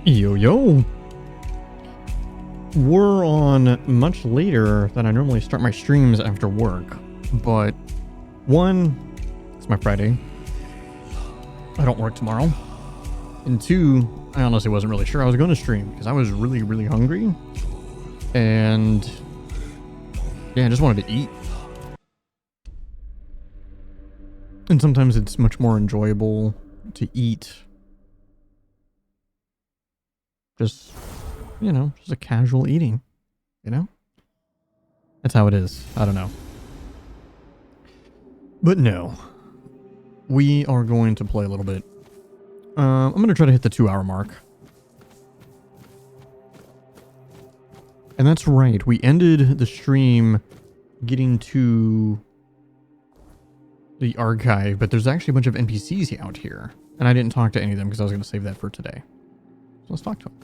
Yo, yo. We're on much later than I normally start my streams after work, but one, it's my Friday. I don't work tomorrow. And two, I honestly wasn't really sure I was going to stream because I was really, really hungry. And yeah, I just wanted to eat. And sometimes it's much more enjoyable to eat just, you know, just a casual eating, you know? That's how it is. I don't know. But no, we are going to play a little bit. I'm going to try to hit the 2-hour mark. And that's right. We ended the stream getting to the archive, but there's actually a bunch of NPCs out here. And I didn't talk to any of them because I was going to save that for today. So let's talk to him.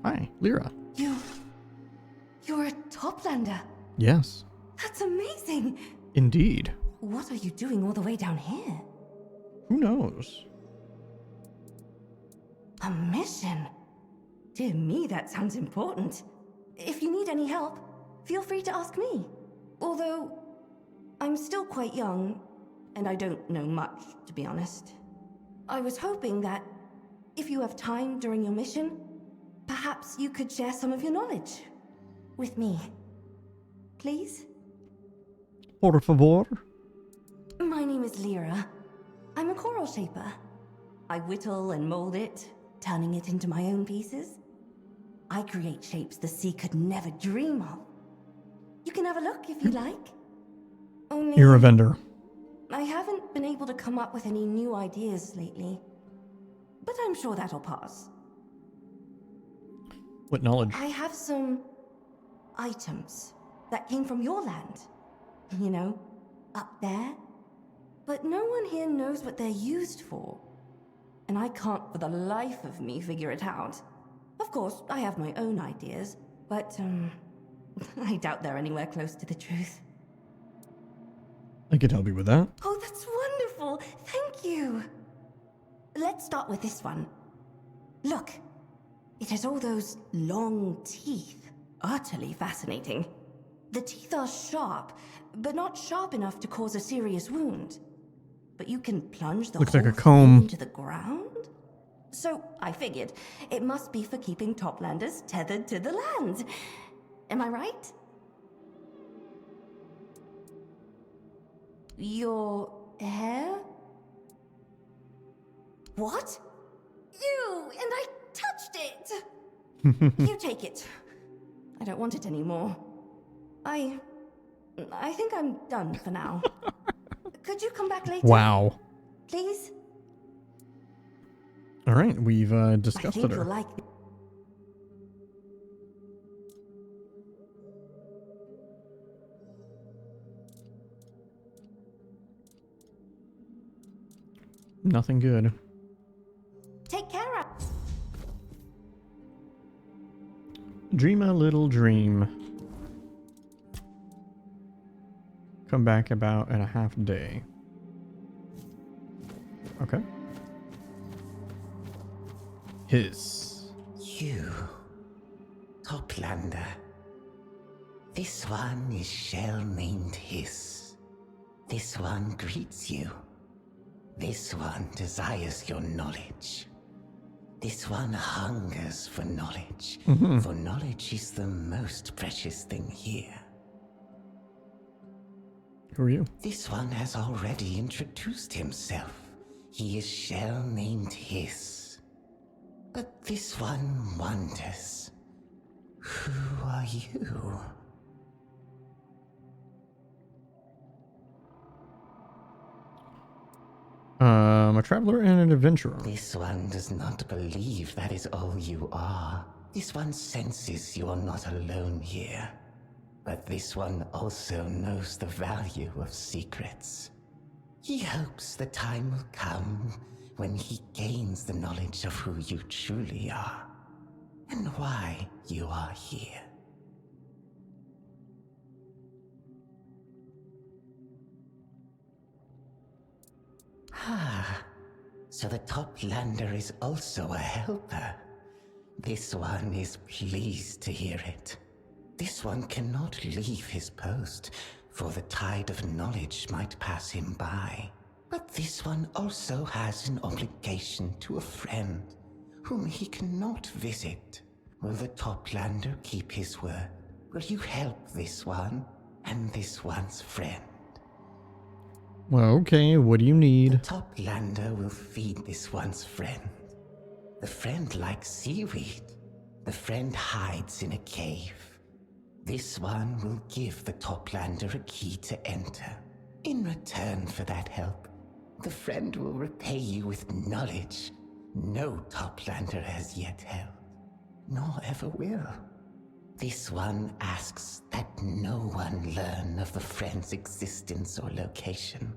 Hi, Lyra. You're a Toplander. Yes. That's amazing. Indeed. What are you doing all the way down here? Who knows? A mission? Dear me, that sounds important. If you need any help, feel free to ask me. Although, I'm still quite young, and I don't know much, to be honest. I was hoping that, if you have time during your mission, perhaps you could share some of your knowledge with me. Please? Por favor. My name is Lyra. I'm a coral shaper. I whittle and mold it, turning it into my own pieces. I create shapes the sea could never dream of. You can have a look if you like. Only You're a vendor. I haven't been able to come up with any new ideas lately. But I'm sure that'll pass. What knowledge? I have some items that came from your land. You know, up there. But no one here knows what they're used for. And I can't for the life of me figure it out. Of course, I have my own ideas, but I doubt they're anywhere close to the truth. I can help you with that. Oh, that's wonderful. Thank you. Let's start with this one. Look, it has all those long teeth. Utterly fascinating. The teeth are sharp, but not sharp enough to cause a serious wound. But you can plunge the Looks whole like a comb into the ground? So I figured it must be for keeping Toplanders tethered to the land. Am I right? Your hair? What? Ew, and I touched it! You take it. I don't want it anymore. I think I'm done for now. Could you come back later? Wow. Please? All right, we've discussed I think it. you'll like Nothing good. Take care of. Dream a little dream. Come back about in a half day. Okay. Hiss. You, Toplander. This one is shell named Hiss. This one greets you. This one desires your knowledge. This one hungers for knowledge. For knowledge is the most precious thing here. Who are you? This one has already introduced himself. He is shell named Hiss. But this one wonders, who are you? A traveler and an adventurer. This one does not believe that is all you are. This one senses you are not alone here. But this one also knows the value of secrets. He hopes the time will come when he gains the knowledge of who you truly are, and why you are here. Ah, so the Toplander is also a helper. This one is pleased to hear it. This one cannot leave his post, for the tide of knowledge might pass him by. But this one also has an obligation to a friend, whom he cannot visit. Will the Toplander keep his word? Will you help this one and this one's friend? Well, okay, what do you The need? Toplander will feed this one's friend. The friend likes seaweed. The friend hides in a cave. This one will give the Toplander a key to enter. In return for that help, the friend will repay you with knowledge no Toplander has yet held, nor ever will. This one asks that no one learn of the friend's existence or location.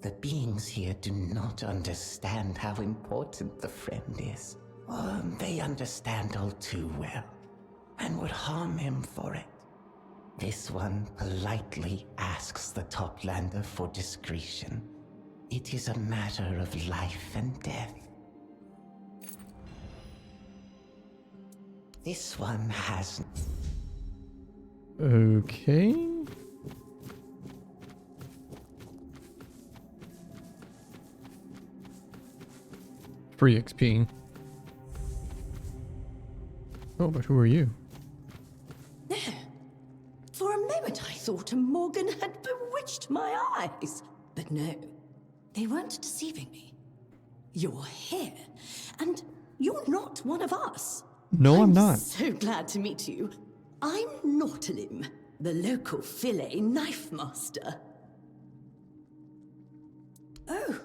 The beings here do not understand how important the friend is. Or they understand all too well, and would harm him for it. This one politely asks the Toplander for discretion. It is a matter of life and death. This one has... Okay. Free XP. Oh, but who are you? For a moment I thought Morgan had bewitched my eyes. But no, they weren't deceiving me. You're here, and you're not one of us. No, I'm not. So glad to meet you. I'm Nautilin, the local fillet knife master. Oh,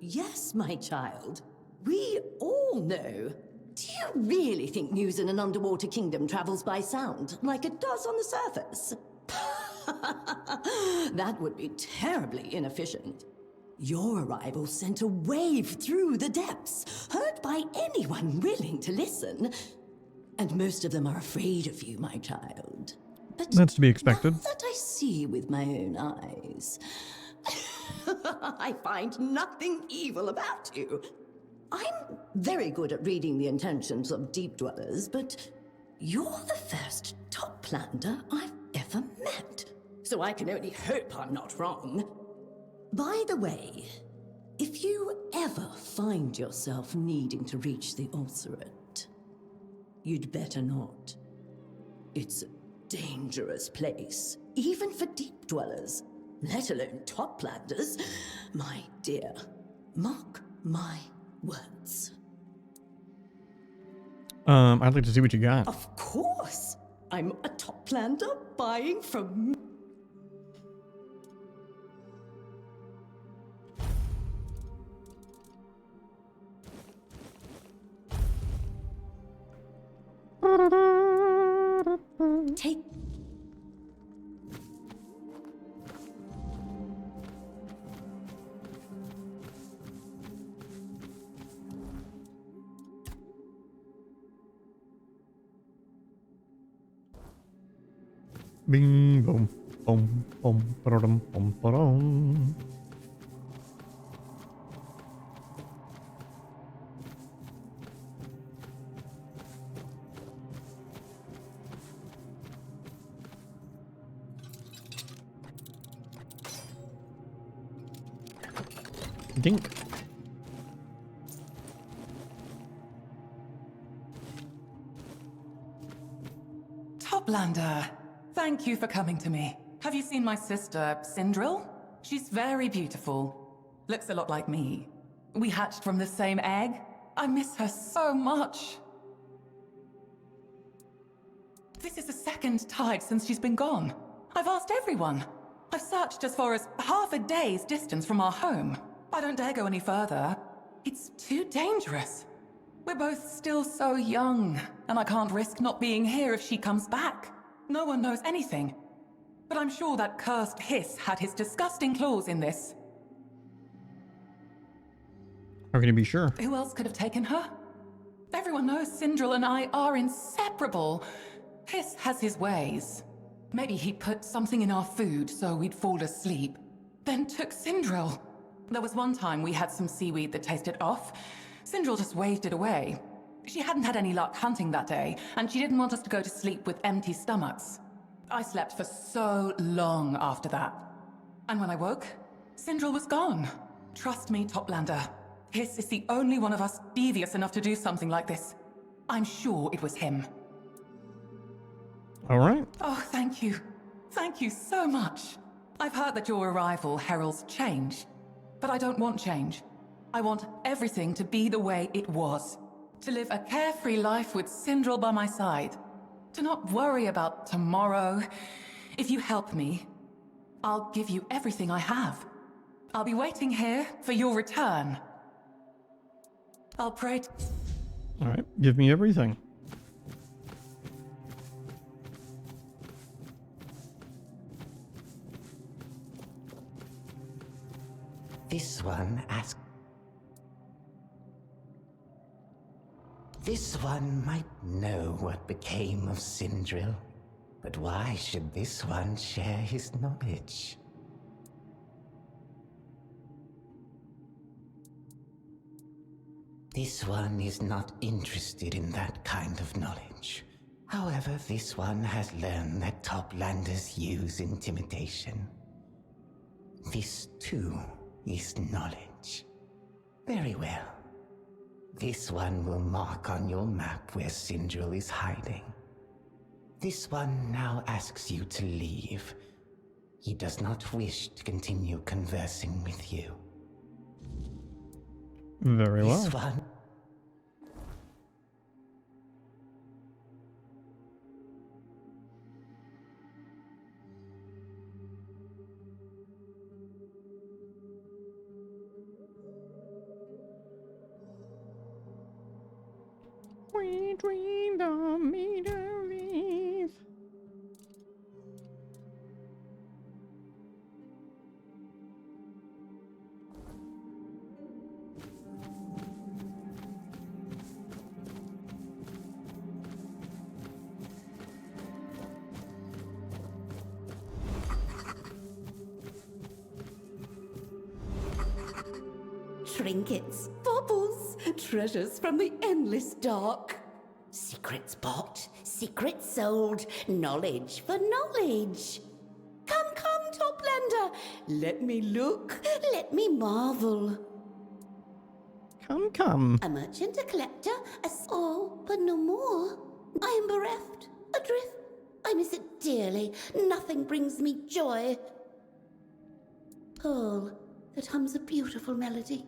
yes, my child. We all know. Do you really think news in an underwater kingdom travels by sound, like it does on the surface? That would be terribly inefficient. Your arrival sent a wave through the depths, heard by anyone willing to listen. And most of them are afraid of you, my child. But That's to be expected. now that I see with my own eyes, I find nothing evil about you. I'm very good at reading the intentions of deep dwellers, but you're the first Toplander I've ever met. So I can only hope I'm not wrong. By the way, if you ever find yourself needing to reach the Ulcerate, you'd better not. It's a dangerous place, even for deep dwellers, let alone Toplanders. My dear, mark my words. I'd like to see what you got. Of course! I'm a Toplander buying from... Take... Bing, boom, boom, boom, ba-dum, boom, ba-dum. Dink. Toplander, thank you for coming to me. Have you seen my sister, Sindril? She's very beautiful. Looks a lot like me. We hatched from the same egg. I miss her so much. This is the second tide since she's been gone. I've asked everyone. I've searched as far as half a day's distance from our home. I don't dare go any further. It's too dangerous. We're both still so young, and I can't risk not being here if she comes back. No one knows anything. But I'm sure that cursed Hiss had his disgusting claws in this. How can you be sure? Who else could have taken her? Everyone knows Sindril and I are inseparable. Hiss has his ways. Maybe he put something in our food so we'd fall asleep, then took Sindril. There was one time we had some seaweed that tasted off. Sindril just waved it away. She hadn't had any luck hunting that day, and she didn't want us to go to sleep with empty stomachs. I slept for so long after that. And when I woke, Sindril was gone. Trust me, Toplander. Hiss is the only one of us devious enough to do something like this. I'm sure it was him. All right. Oh, thank you. Thank you so much. I've heard that your arrival heralds change. But I don't want change. I want everything to be the way it was. To live a carefree life with Sindril by my side. To not worry about tomorrow. If you help me, I'll give you everything I have. I'll be waiting here for your return. I'll pray All right. Give me everything. This one asks... This one might know what became of Sindril, but why should this one share his knowledge? This one is not interested in that kind of knowledge. However, this one has learned that Toplanders use intimidation. This, too, is knowledge. Very well. This one will mark on your map where Sindril is hiding. This one now asks you to leave. He does not wish to continue conversing with you. Very well. This one... We dreamed of Middle East. Trinkets, baubles, treasures from the endless dark. Secrets bought, secrets sold, knowledge for knowledge. Come, come, Toplander, let me look, let me marvel. Come, come. A merchant, a collector, oh, but no more. I am bereft, adrift. I miss it dearly. Nothing brings me joy. Pearl that hums a beautiful melody.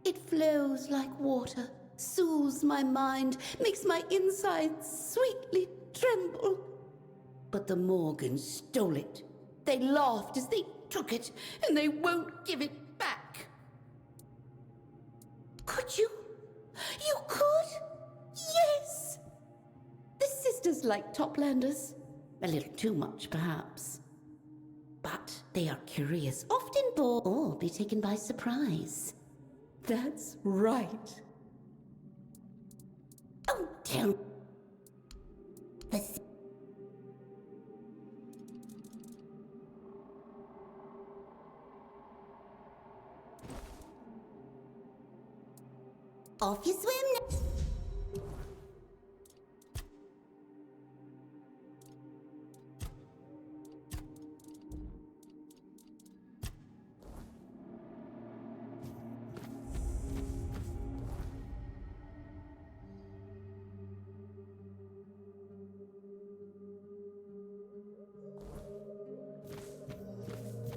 It flows like water, soothes my mind, makes my insides sweetly tremble. But the Morgans stole it. They laughed as they took it, and they won't give it back. Could you? You could? Yes! The sisters like Toplanders. A little too much, perhaps. But they are curious, often bored, or be taken by surprise. That's right. Oh, don't. Off you swim.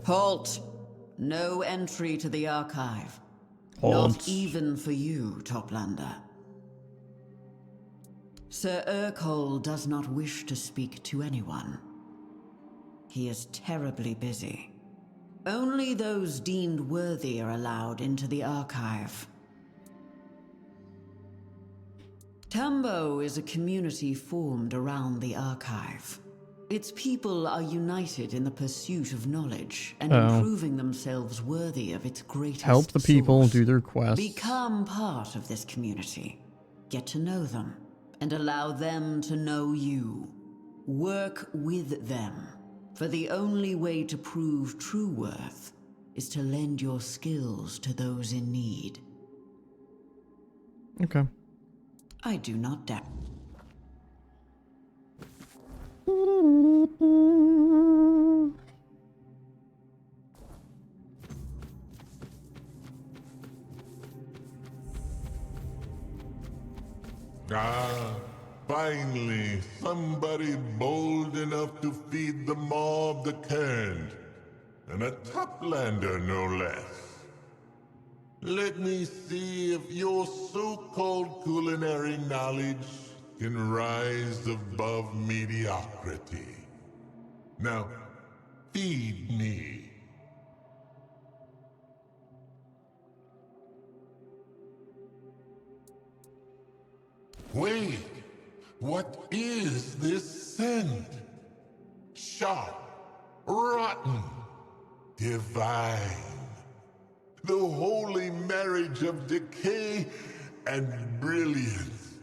Halt! No entry to the archive. Halt. Not even for you, Toplander. Sir Urkel does not wish to speak to anyone. He is terribly busy. Only those deemed worthy are allowed into the archive. Tambo is a community formed around the archive. Its people are united in the pursuit of knowledge and improving themselves worthy of its greatest Help the people source. do their quests. Become part of this community. Get to know them and allow them to know you. Work with them, for the only way to prove true worth is to lend your skills to those in need. Okay. I do not doubt. Ah, finally, somebody bold enough to feed the maw of the Cairn. And a toplander, no less. Let me see if your so-called culinary knowledge can rise above mediocrity. Now, feed me. Wait, what is this scent? Sharp, rotten, divine. The holy marriage of decay and brilliance.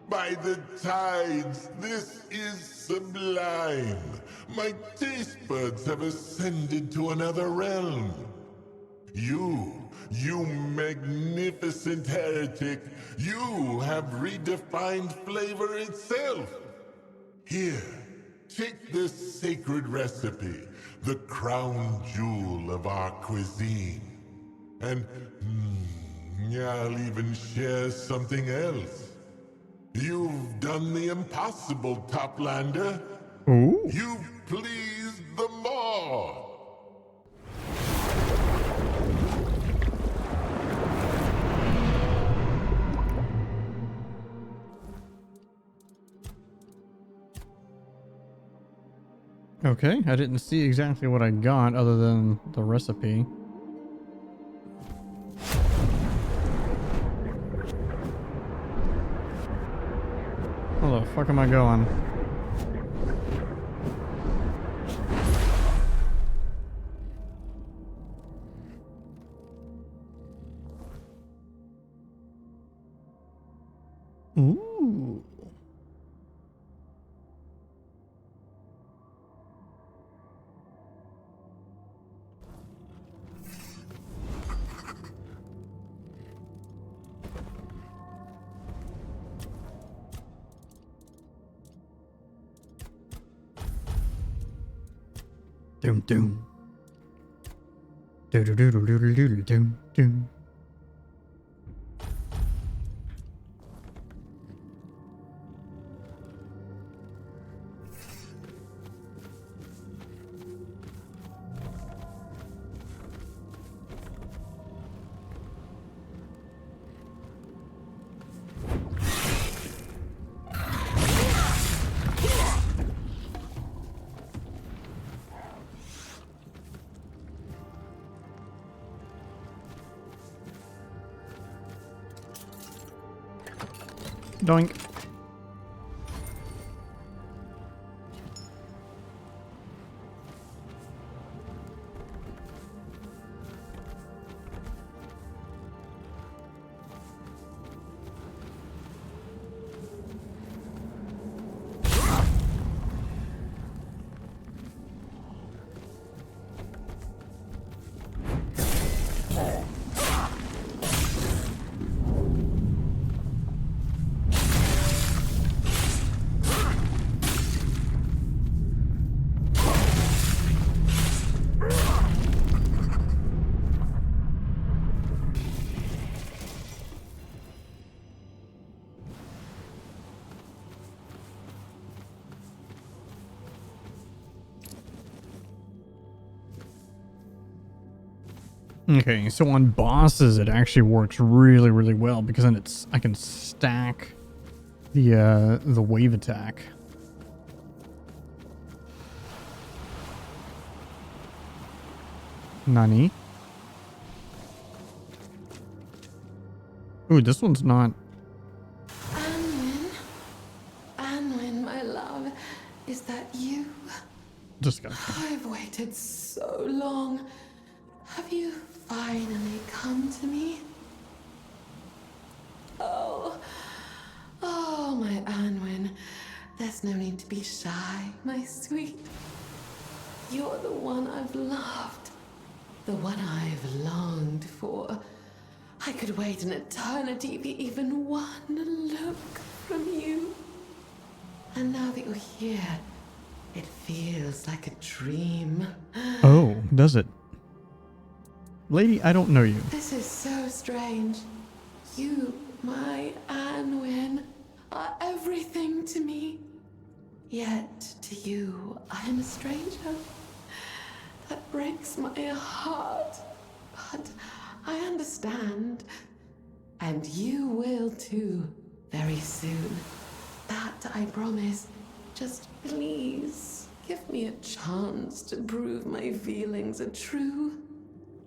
By the tides, this is sublime. My taste buds have ascended to another realm. You magnificent heretic, you have redefined flavor itself. Here, take this sacred recipe, the crown jewel of our cuisine. And I'll even share something else. You've done the impossible, Toplander. Ooh. You've pleased the maw. Okay, I didn't see exactly what I got other than the recipe. Where the fuck am I going? Ooh. Doom doom. Doodle doodle doodle doodle doom doom. Doink. Okay, so on bosses it actually works really, really well because then I can stack the wave attack. Nani? Ooh, this one's not. Anwin, my love, is that you? Disgusting. I've waited so long. Have you finally come to me? Oh, my Anwin. There's no need to be shy, my sweet. You're the one I've loved. The one I've longed for. I could wait an eternity for even one look from you. And now that you're here, it feels like a dream. Oh, does it? Lady, I don't know you. This is so strange. You, my Anwin, are everything to me. Yet, to you, I am a stranger. That breaks my heart. But I understand. And you will too, very soon. That I promise. Just please, give me a chance to prove my feelings are true.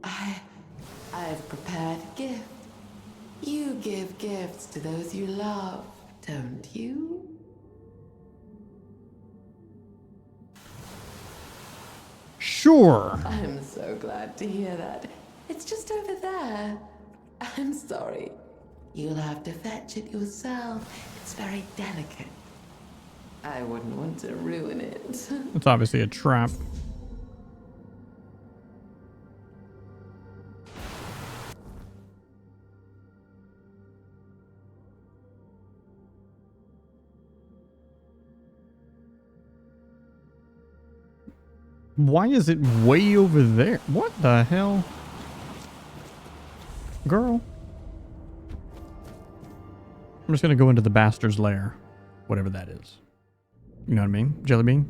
I've prepared a gift. You give gifts to those you love, don't you? Sure. I'm so glad to hear that. It's just over there. I'm sorry. You'll have to fetch it yourself. It's very delicate. I wouldn't want to ruin it. It's obviously a trap. Why is it way over there? What the hell? Girl. I'm just gonna go into the bastard's lair. Whatever that is. You know what I mean? Jelly bean?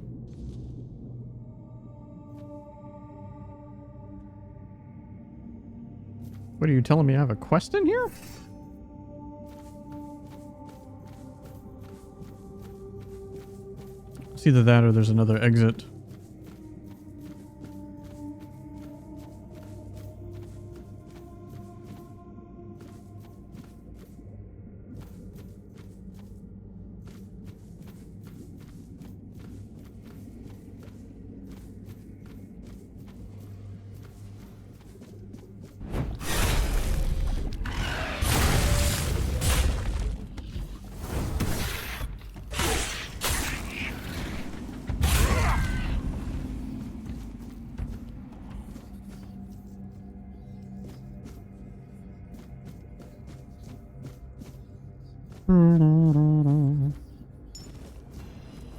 What are you telling me? I have a quest in here? It's either that or there's another exit.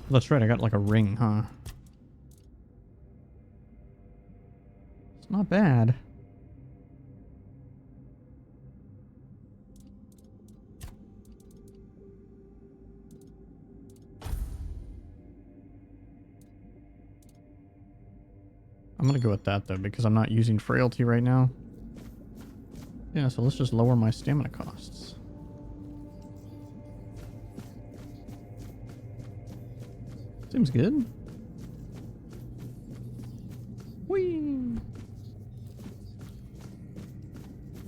That's right, I got like a ring, huh? It's not bad. I'm gonna go with that though, because I'm not using frailty right now. Yeah, so let's just lower my stamina costs. Seems good. Whee!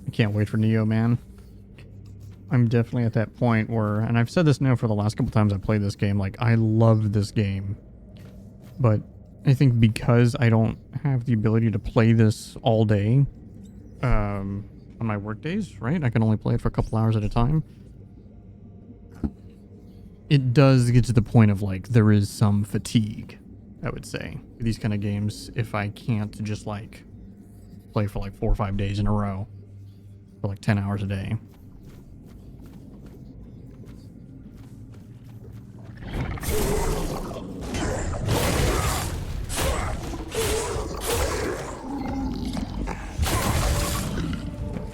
I can't wait for Neo, man. I'm definitely at that point where, and I've said this now for the last couple times I played this game, like, I love this game. But I think because I don't have the ability to play this all day, on my work days, right? I can only play it for a couple hours at a time. It does get to the point of, like, there is some fatigue, I would say. These kind of games, if I can't just, like, play for, like, 4 or 5 days in a row for, like, 10 hours a day.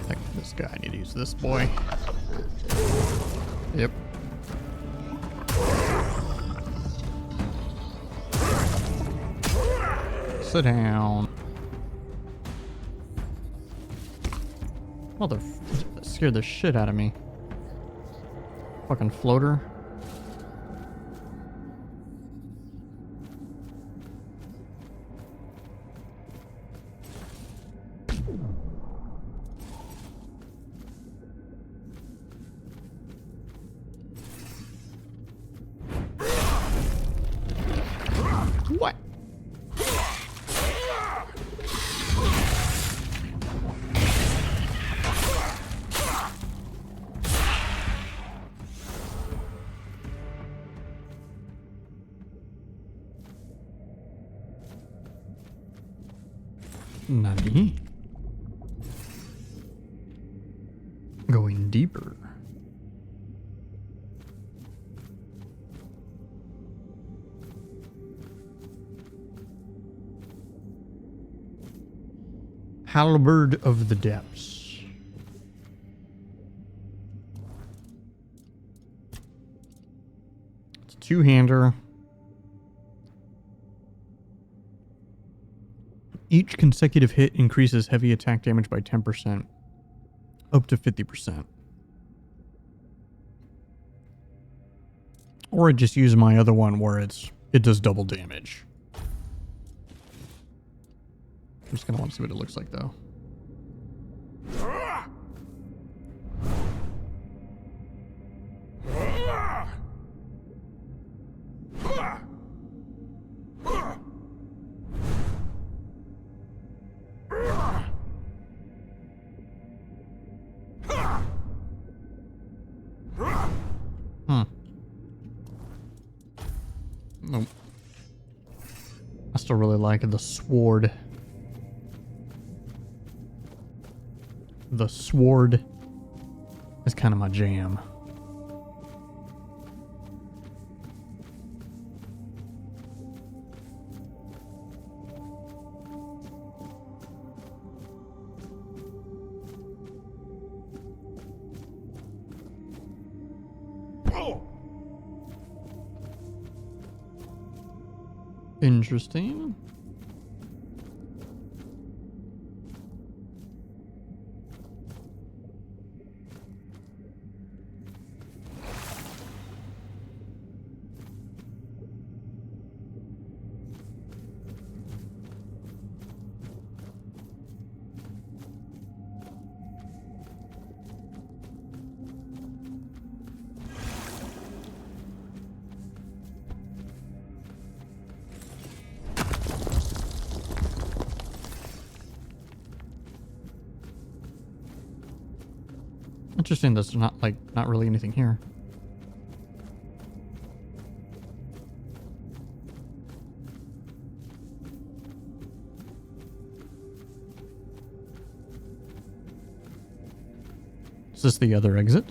Heck, this guy, I need to use this boy. Yep. Sit down. Mother, that scared the shit out of me. Fucking floater. What? Nani? deeper. Halberd of the Depths. It's a two-hander. Each consecutive hit increases heavy attack damage by 10%, up to 50%. Or I just use my other one where it does double damage. I'm just gonna want to see what it looks like though. Nope. I still really like the sword. The sword is kind of my jam. Interesting. Interesting, there's not really anything here. Is this the other exit?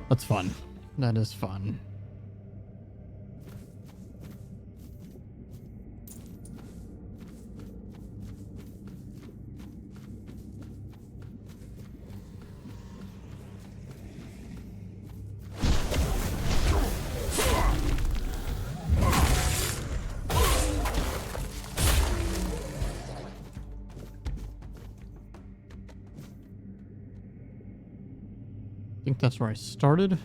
That's fun. That is fun. I think that's where I started.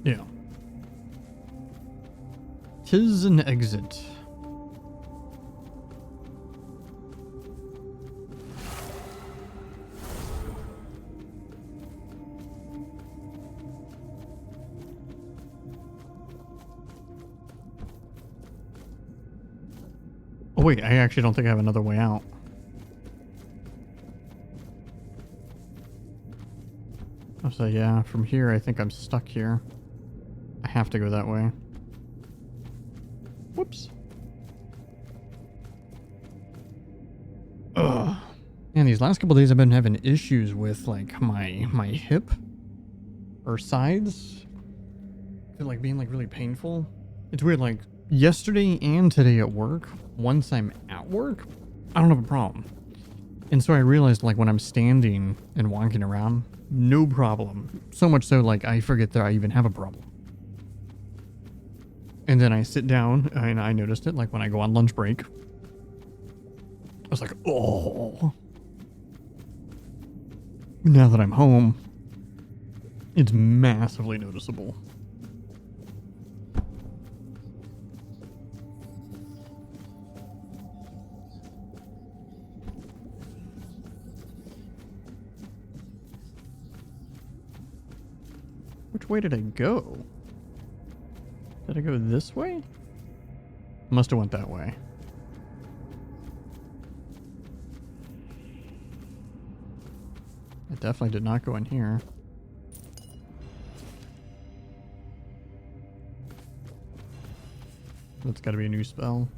Yeah. 'Tis an exit. Oh wait, I actually don't think I have another way out. Oh, so yeah, from here I think I'm stuck here. I have to go that way. Whoops. Ugh. Man, these last couple days I've been having issues with like my hip or sides. They're like being like really painful. It's weird, like yesterday and today at work, once I'm at work, I don't have a problem. And so I realized like when I'm standing and walking around, no problem. So much so like I forget that I even have a problem. And then I sit down and I noticed it like when I go on lunch break. I was like, oh. Now that I'm home, it's massively noticeable. Which way did I go? Did I go this way? Must have went that way. I definitely did not go in here. That's got to be a new spell.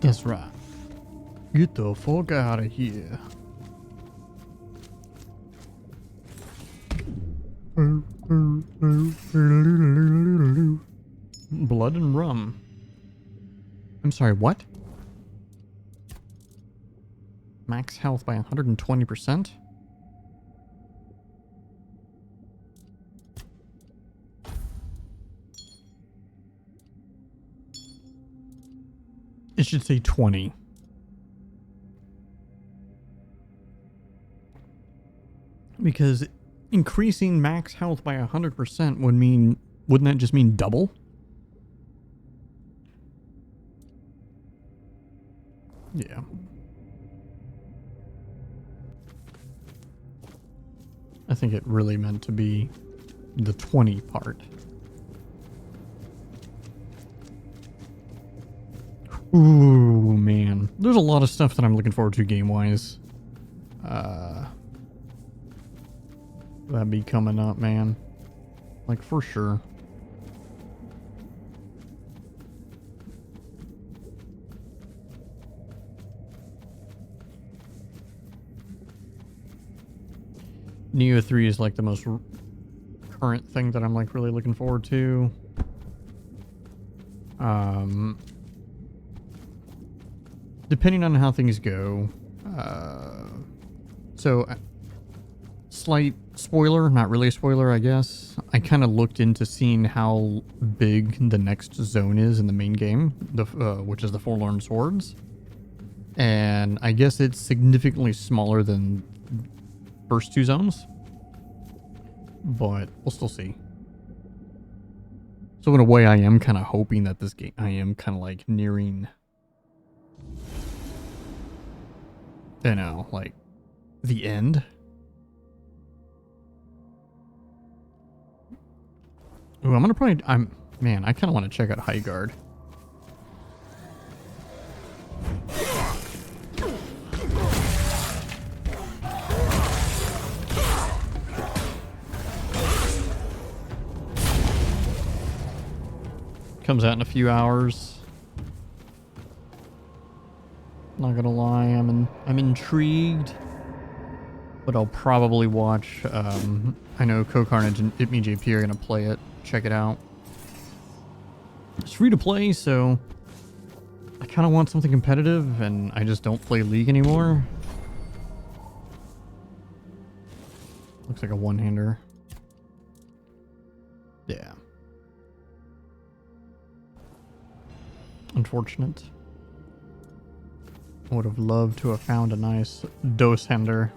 That's right. Get the fuck out of here. Blood and rum. I'm sorry, what? Max health by 120%? It should say 20. Because increasing max health by 100% would mean, wouldn't that just mean double? Yeah. I think it really meant to be the 20 part. Ooh, man. There's a lot of stuff that I'm looking forward to game-wise. That'd be coming up, man. Like, for sure. Neo 3 is like the most current thing that I'm like really looking forward to. Depending on how things go. Slight spoiler, not really a spoiler, I guess. I kind of looked into seeing how big the next zone is in the main game, which is the Forlorn Swords. And I guess it's significantly smaller than first two zones. But we'll still see. So in a way, I am kind of hoping that this game, I am kind of like nearing, you know, like the end. Ooh, I'm gonna probably, man, I kind of want to check out High Guard. Comes out in a few hours. Not gonna lie, I'm intrigued, but I'll probably watch. I know Co-Carnage and ItMeJP are gonna play it. Check it out. It's free to play, so I kind of want something competitive, and I just don't play League anymore. Looks like a one-hander. Yeah. Unfortunate. I would have loved to have found a nice dose-hander.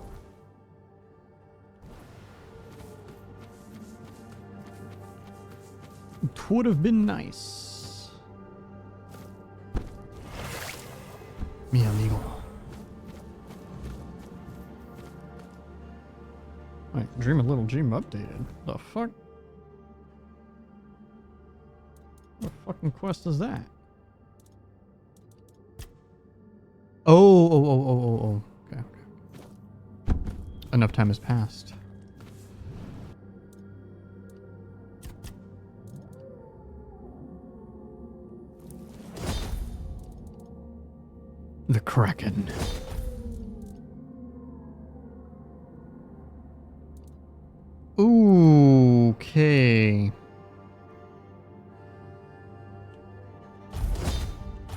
It would have been nice. Mi amigo. Wait, Dream a Little Dream updated. The fuck? What fucking quest is that? Oh. Okay. Enough time has passed. The Kraken. Ooh, okay.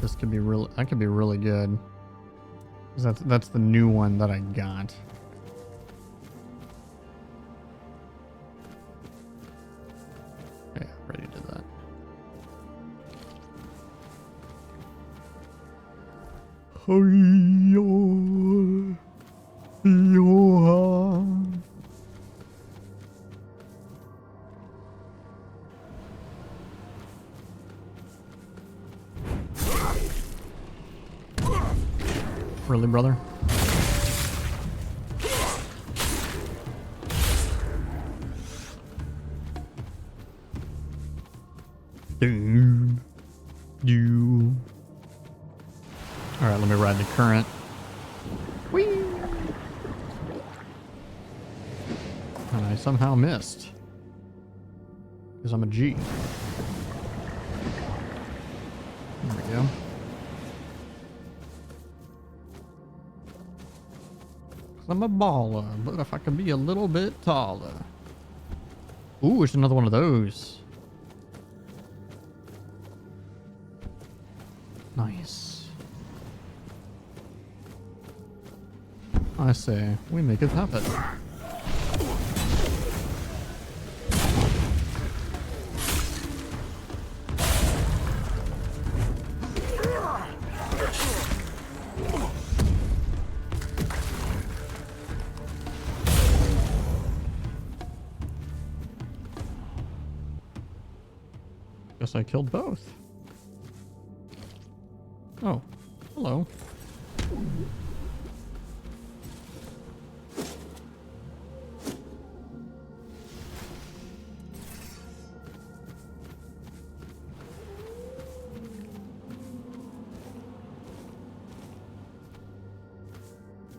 this could be really, that could be really good. 'Cause that's the new one that I got. Okay, already did that. Really, brother? Dude. You. Alright, let me ride the current. Whee! And I somehow missed. Because I'm a G. There we go. I'm a baller, but if I could be a little bit taller. Ooh, it's another one of those. Nice. I say, we make it happen. Guess I killed both. Oh, hello.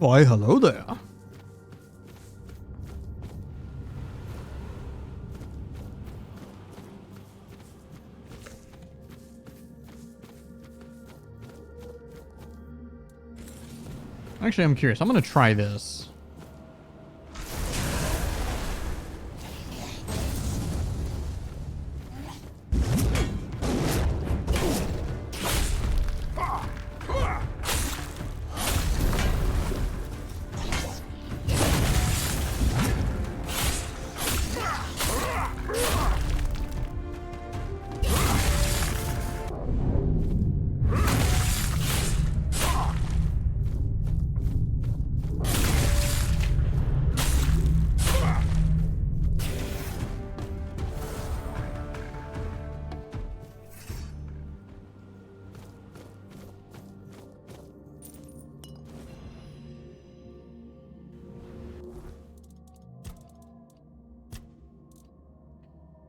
Why, hello there. Actually, I'm curious. I'm going to try this.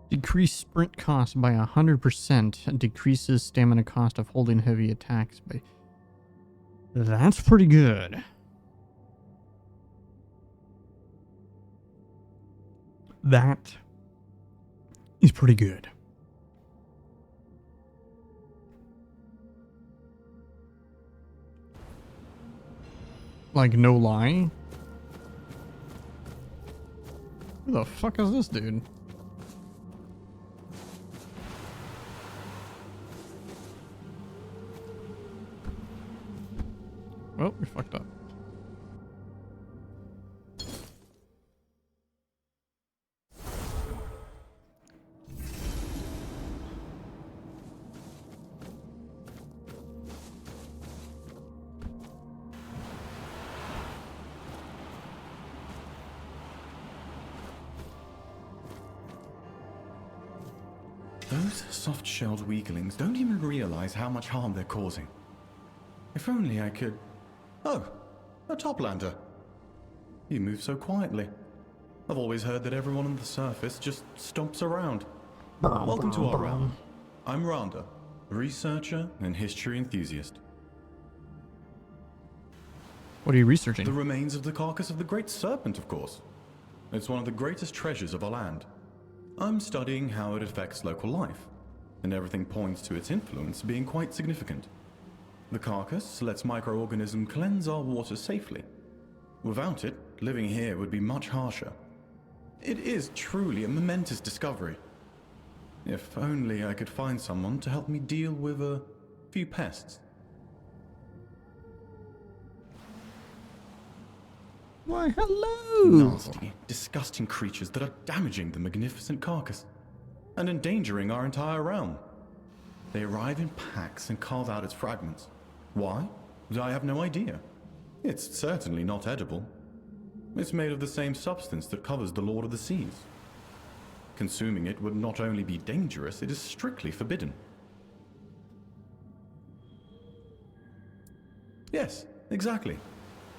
Decrease sprint cost by 100%. Decreases stamina cost of holding heavy attacks by... That's pretty good. That is pretty good. Like, no lie. Who the fuck is this dude? Well, we fucked up. Those soft-shelled weaklings don't even realize how much harm they're causing. If only I could... Oh, a toplander. You move so quietly. I've always heard that everyone on the surface just stomps around. Welcome to our realm. I'm Rhonda, researcher and history enthusiast. What are you researching? The remains of the carcass of the great serpent, of course. It's one of the greatest treasures of our land. I'm studying how it affects local life, and everything points to its influence being quite significant. The carcass lets microorganisms cleanse our water safely. Without it, living here would be much harsher. It is truly a momentous discovery. If only I could find someone to help me deal with a few pests. Why, hello! Nasty, disgusting creatures that are damaging the magnificent carcass and endangering our entire realm. They arrive in packs and carve out its fragments. Why? I have no idea. It's certainly not edible. It's made of the same substance that covers the Lord of the Seas. Consuming it would not only be dangerous, it is strictly forbidden. Yes, exactly.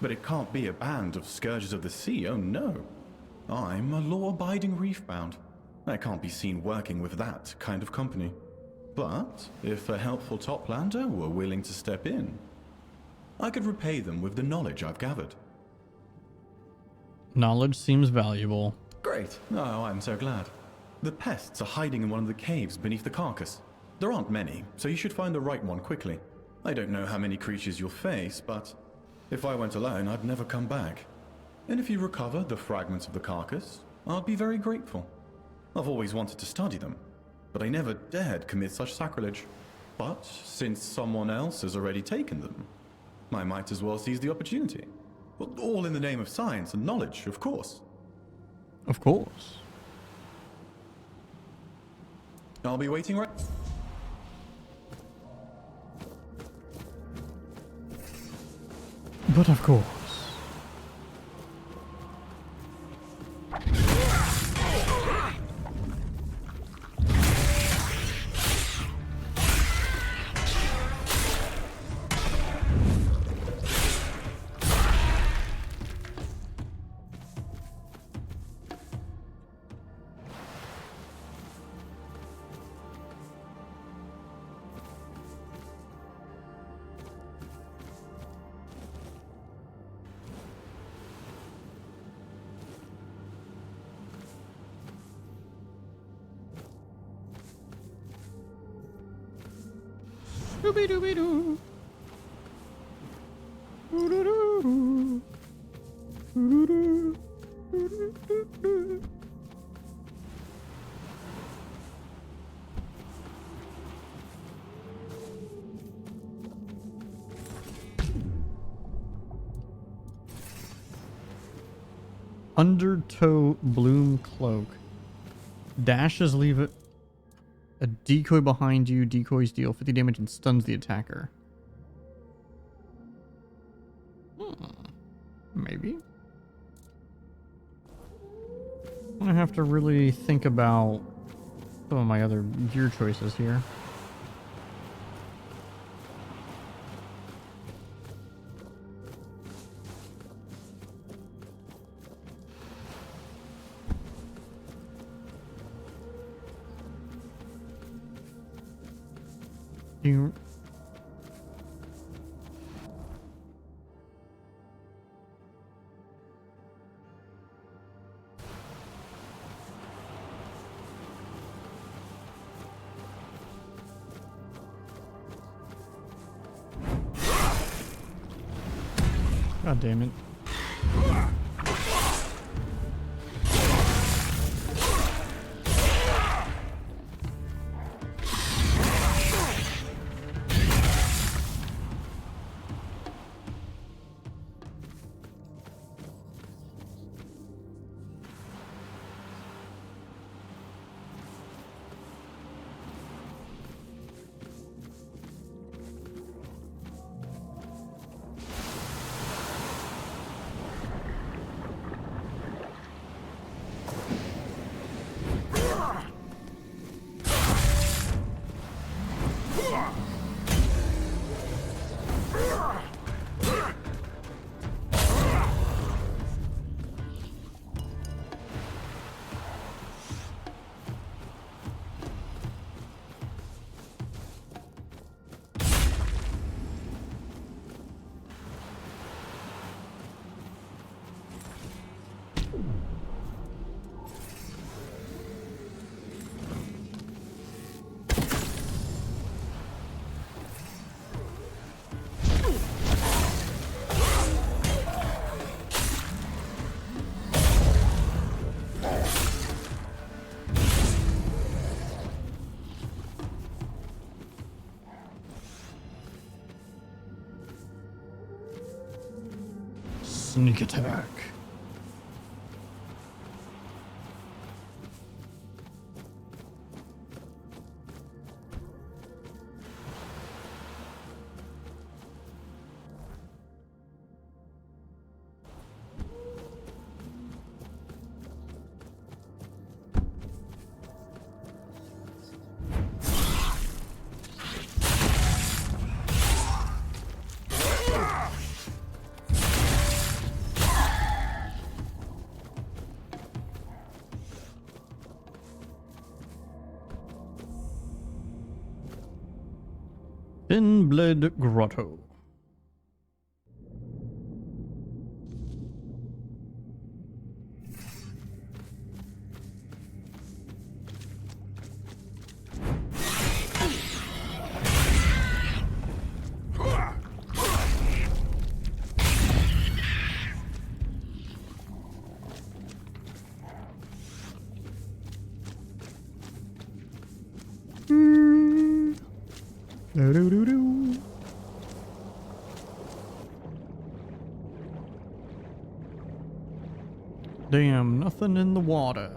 But it can't be a band of scourges of the sea, oh no. I'm a law-abiding reef-bound. I can't be seen working with that kind of company. But if a helpful toplander were willing to step in, I could repay them with the knowledge I've gathered. Knowledge seems valuable. Great. Oh, I'm so glad. The pests are hiding in one of the caves beneath the carcass. There aren't many, so you should find the right one quickly. I don't know how many creatures you'll face, but if I went alone, I'd never come back. And if you recover the fragments of the carcass, I'd be very grateful. I've always wanted to study them, but I never dared commit such sacrilege. But since someone else has already taken them, I might as well seize the opportunity. Well, all in the name of science and knowledge, of course. Of course. I'll be waiting right... But of course. Dooby-dooby-doo. Doo-doo-doo. Doo-doo-doo. Doo-doo-doo-doo. Undertow bloom cloak. Dashes leave it. A decoy behind you. Decoys deal 50 damage and stuns the attacker. Maybe. I have to really think about some of my other gear choices here. You... God damn it. Sneak attack. Thin Blood Grotto. Do-do-do-do. Damn, nothing in the water.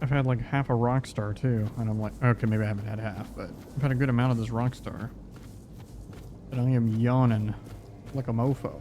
I've had like half a rock star too, and I'm like, okay, maybe I haven't had half, but I've had a good amount of this rock star. But I am yawning like a mofo.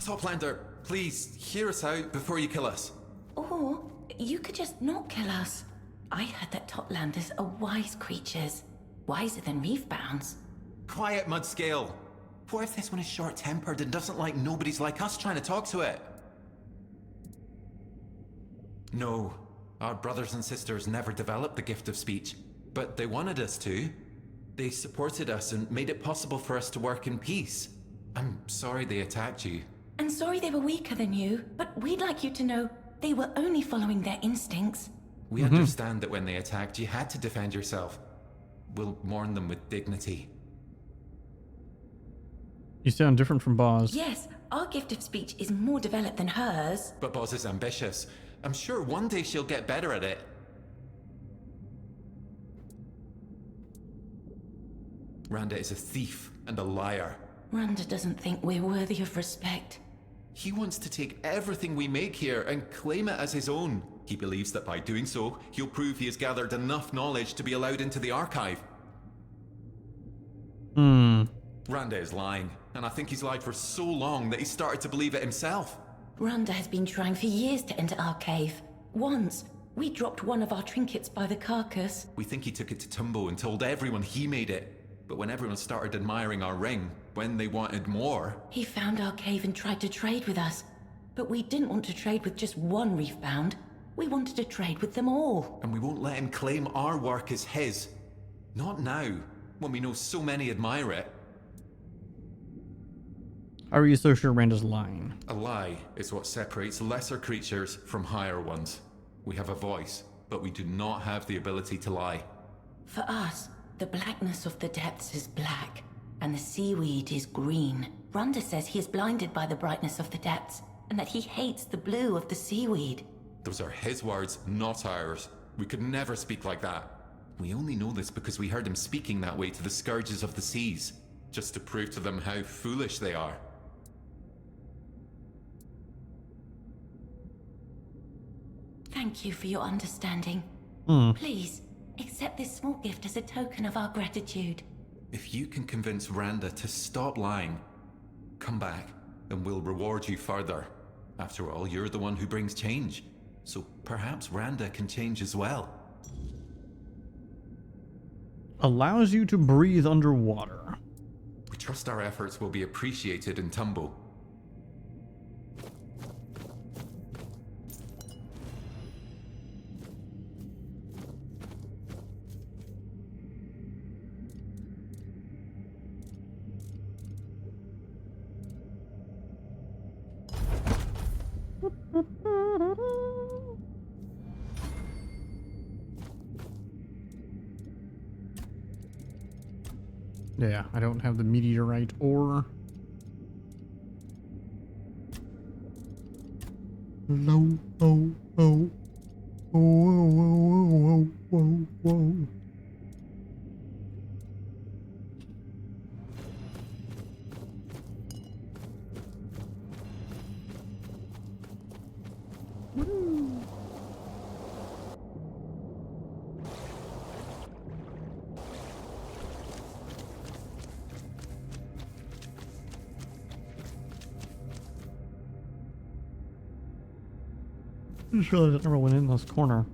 Toplander, please hear us out before you kill us. Or you could just not kill us. I heard that Toplanders are wise creatures. Wiser than reefbounds. Quiet, Mudscale. What if this one is short-tempered and doesn't like nobodies like us trying to talk to it? No, our brothers and sisters never developed the gift of speech, but they wanted us to. They supported us and made it possible for us to work in peace. I'm sorry they attacked you. And sorry they were weaker than you, but we'd like you to know they were only following their instincts. We understand that when they attacked, you had to defend yourself. We'll mourn them with dignity. You sound different from Boz. Yes, our gift of speech is more developed than hers. But Boz is ambitious. I'm sure one day she'll get better at it. Randa is a thief and a liar. Randa doesn't think we're worthy of respect. He wants to take everything we make here and claim it as his own. He believes that by doing so, he'll prove he has gathered enough knowledge to be allowed into the archive. Randa is lying, and I think he's lied for so long that he started to believe it himself. Randa has been trying for years to enter our cave. Once, we dropped one of our trinkets by the carcass. We think he took it to Tumbo and told everyone he made it. But when everyone started admiring our ring, when they wanted more... He found our cave and tried to trade with us. But we didn't want to trade with just one reefbound. We wanted to trade with them all. And we won't let him claim our work as his. Not now, when we know so many admire it. How are you so sure Randa's lying? A lie is what separates lesser creatures from higher ones. We have a voice, but we do not have the ability to lie. For us, the blackness of the depths is black, and the seaweed is green. Randa says he is blinded by the brightness of the depths, and that he hates the blue of the seaweed. Those are his words, not ours. We could never speak like that. We only know this because we heard him speaking that way to the scourges of the seas, just to prove to them how foolish they are. Thank you for your understanding. Please, accept this small gift as a token of our gratitude. If you can convince Randa to stop lying, come back and we'll reward you further. After all, you're the one who brings change. So perhaps Randa can change as well. Allows you to breathe underwater. We trust our efforts will be appreciated in Tumbo. Yeah, I don't have the meteorite ore. Low, oh, oh. Oh, whoa, whoa, whoa, whoa. I just realized I never went in this corner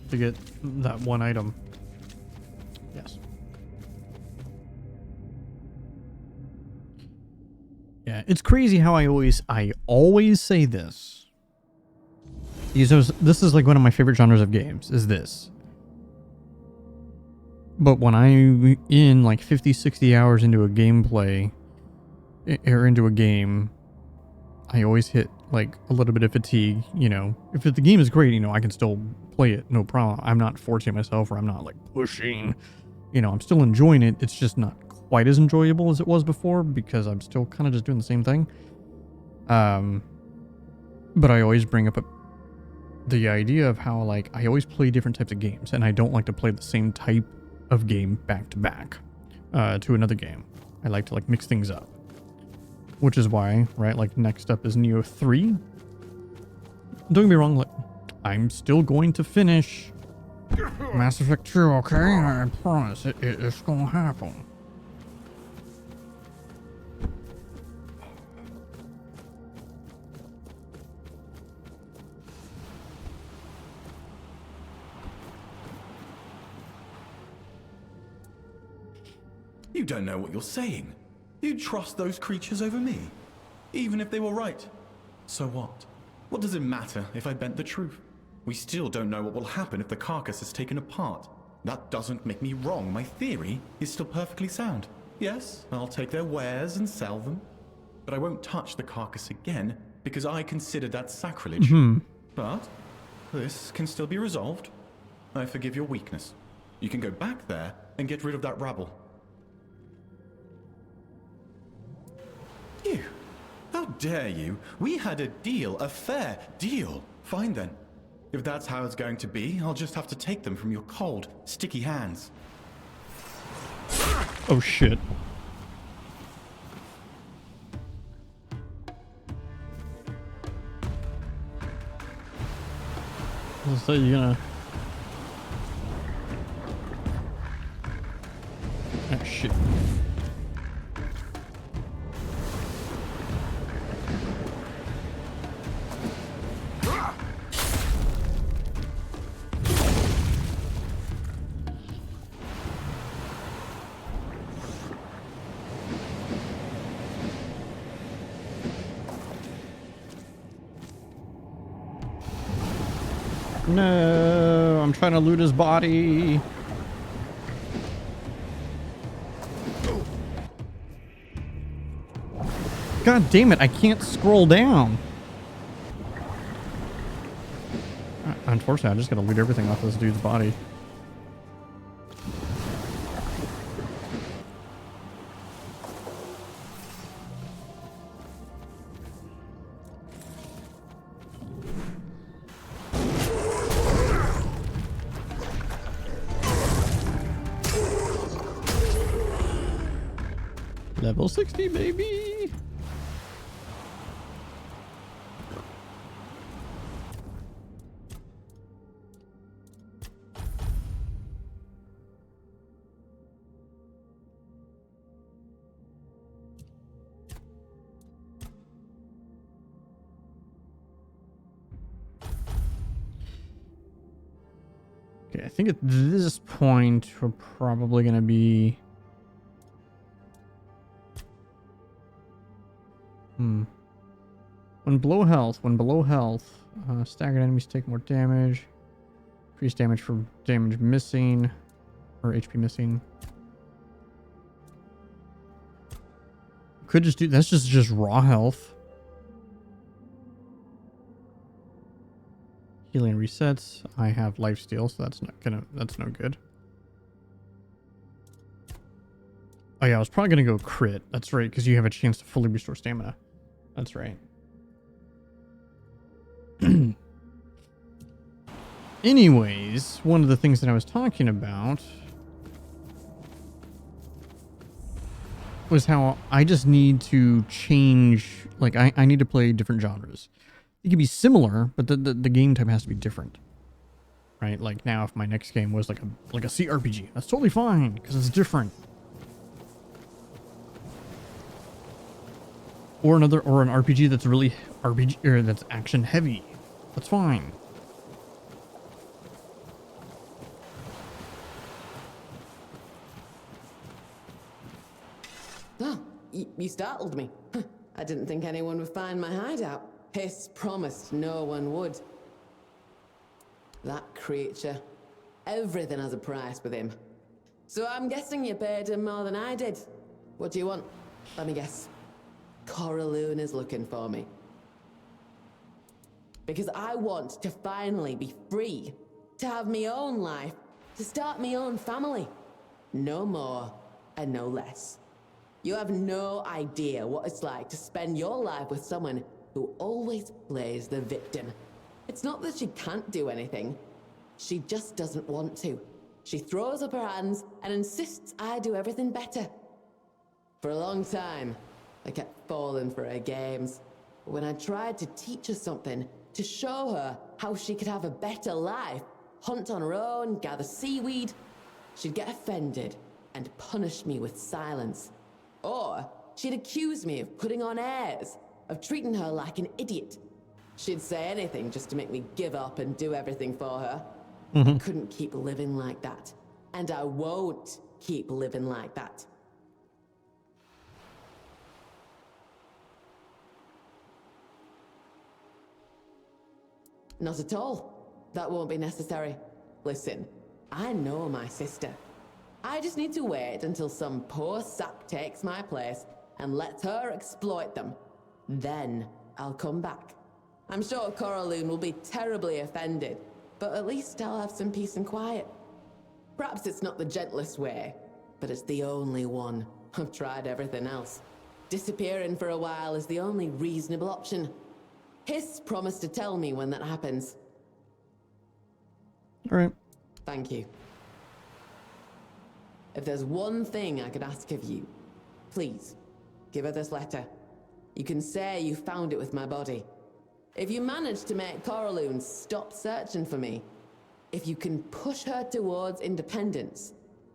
to get that one item. Yes. Yeah, it's crazy how I always say this. Because this is like one of my favorite genres of games, is this. But when I'm in like 50, 60 hours into a gameplay, or into a game, I always hit like a little bit of fatigue, you know. If the game is great, you know, I can still play it, no problem. I'm not forcing myself, or I'm not like pushing, you know, I'm still enjoying it. It's just not quite as enjoyable as it was before because I'm still kind of just doing the same thing. But I always bring up the idea of how like I always play different types of games, and I don't like to play the same type of game back to back to another game. I like to like mix things up. Which is why, right, like next up is Neo 3. Don't get me wrong, like, I'm still going to finish Mass Effect 2, okay? I promise, it's gonna happen. You don't know what you're saying. You'd trust those creatures over me, even if they were right. So what? What does it matter if I bent the truth? We still don't know what will happen if the carcass is taken apart. That doesn't make me wrong. My theory is still perfectly sound. Yes, I'll take their wares and sell them, but I won't touch the carcass again because I consider that sacrilege. But this can still be resolved. I forgive your weakness. You can go back there and get rid of that rabble. You! How dare you? We had a deal, a fair deal. Fine then. If that's how it's going to be, I'll just have to take them from your cold, sticky hands. Oh shit. So you're gonna... Ah, shit. No, I'm trying to loot his body. God damn it, I can't scroll down. Unfortunately, I just gotta loot everything off this dude's body. Level 60, baby! Okay, I think at this point we're probably gonna be... When below health, staggered enemies take more damage. Increase damage for damage missing, or HP missing. Could just do, that's just raw health. Healing resets. I have lifesteal, so that's no good. Oh yeah, I was probably gonna go crit. That's right, because you have a chance to fully restore stamina. That's right. Anyways, one of the things that I was talking about was how I just need to change, like I need to play different genres. It can be similar, but the game type has to be different. Right? Like now if my next game was like a CRPG, that's totally fine because it's different. Or an RPG that's really that's action heavy. That's fine. Oh, you startled me. I didn't think anyone would find my hideout. Hiss promised no one would. That creature. Everything has a price with him. So I'm guessing you paid him more than I did. What do you want? Let me guess. Coraloon is looking for me. Because I want to finally be free. To have my own life. To start my own family. No more and no less. You have no idea what it's like to spend your life with someone who always plays the victim. It's not that she can't do anything. She just doesn't want to. She throws up her hands and insists I do everything better. For a long time, I kept falling for her games. But when I tried to teach her something, to show her how she could have a better life, hunt on her own, gather seaweed, she'd get offended and punish me with silence. Or she'd accuse me of putting on airs, of treating her like an idiot. She'd say anything just to make me give up and do everything for her. I couldn't keep living like that. And I won't keep living like that. Not at all. That won't be necessary. Listen, I know my sister. I just need to wait until some poor sap takes my place and lets her exploit them. Then I'll come back. I'm sure Coraloon will be terribly offended, but at least I'll have some peace and quiet. Perhaps it's not the gentlest way, but it's the only one. I've tried everything else. Disappearing for a while is the only reasonable option. Hiss promised to tell me when that happens. All right. Thank you. If there's one thing I could ask of you, please, give her this letter. You can say you found it with my body. If you manage to make Coraloon stop searching for me, if you can push her towards independence,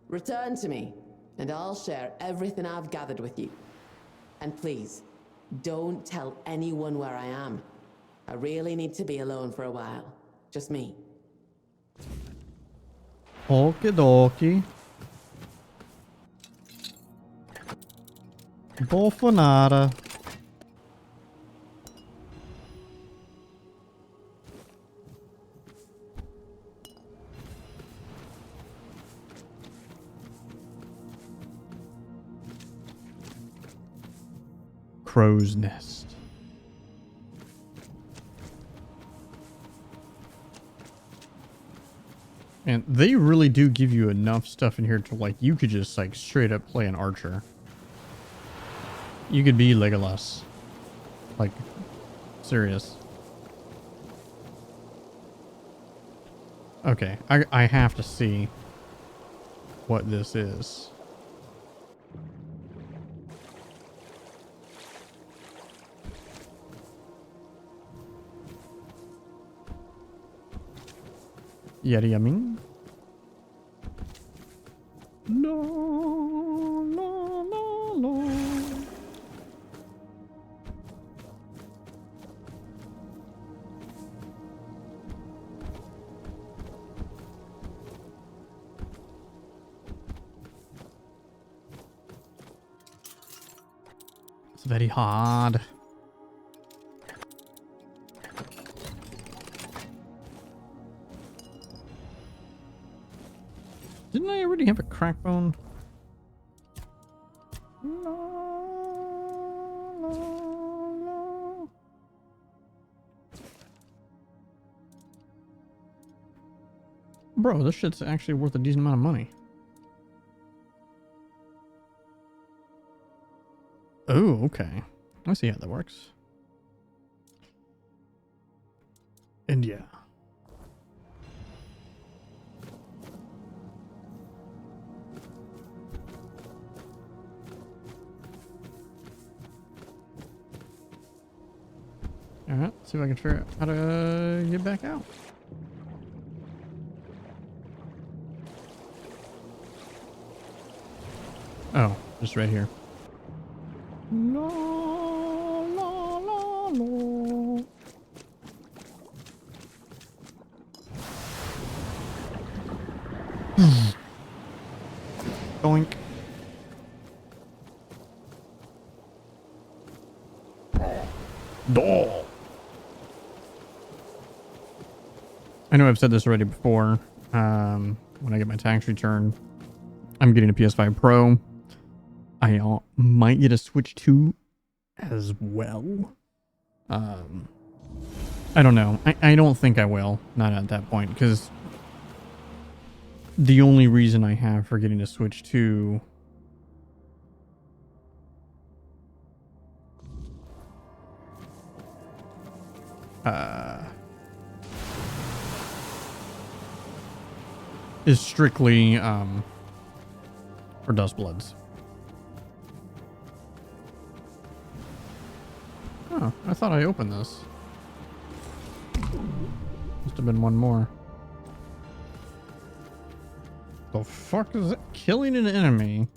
return to me, and I'll share everything I've gathered with you. And please, don't tell anyone where I am. I really need to be alone for a while. Just me. Okie dokie. Bolfonara. Crow's nest. And they really do give you enough stuff in here to, like, you could just, like, straight up play an archer. You could be Legolas. Like, serious. Okay, I have to see what this is. Yeti Yamin? No, no, no, no. It's very hard. Didn't I already have a crack bone? Bro, this shit's actually worth a decent amount of money. Oh, okay. I see how that works. And yeah. Alright, see if I can figure out how to get back out. Oh, just right here. La, la, la, la. Doink. Door. I know I've said this already before. When I get my tax return, I'm getting a PS5 Pro. I might get a Switch 2 as well. I don't know. I don't think I will. Not at that point, because the only reason I have for getting a Switch 2 is strictly for Dustbloods. Oh, I thought I opened this. Must have been one more. The fuck is it? Killing an enemy.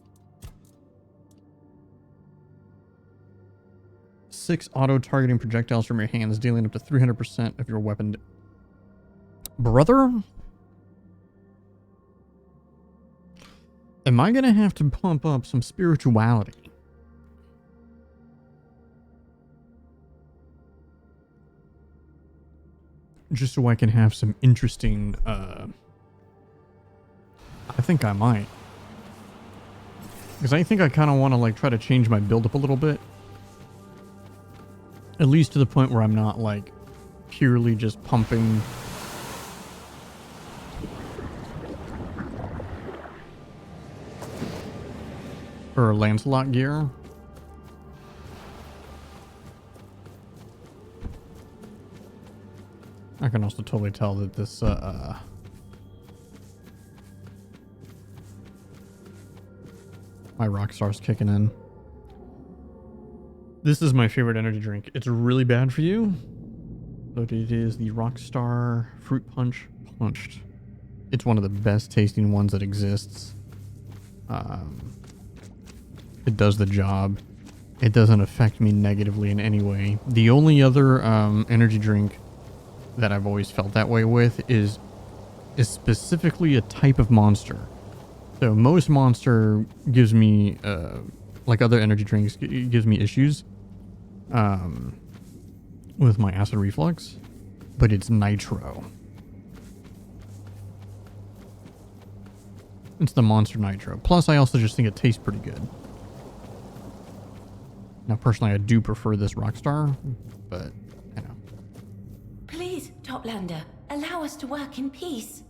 6 auto-targeting projectiles from your hands, dealing up to 300% of your weapon. Brother? Am I gonna have to pump up some spirituality? Just so I can have some interesting, I think I might. Because I think I kind of want to, like, try to change my build up a little bit. At least to the point where I'm not, like, purely just pumping. For Lancelot gear. I can also totally tell that this, my Rockstar's kicking in. This is my favorite energy drink. It's really bad for you, but it is the Rockstar Fruit Punch Punched. It's one of the best tasting ones that exists. It does the job. It doesn't affect me negatively in any way. The only other energy drink that I've always felt that way with is specifically a type of Monster. So most Monster gives me, like other energy drinks, it gives me issues with my acid reflux, but it's Nitro. It's the Monster Nitro. Plus, I also just think it tastes pretty good. Now, personally, I do prefer this Rockstar, but, you know. Please, Toplander, allow us to work in peace.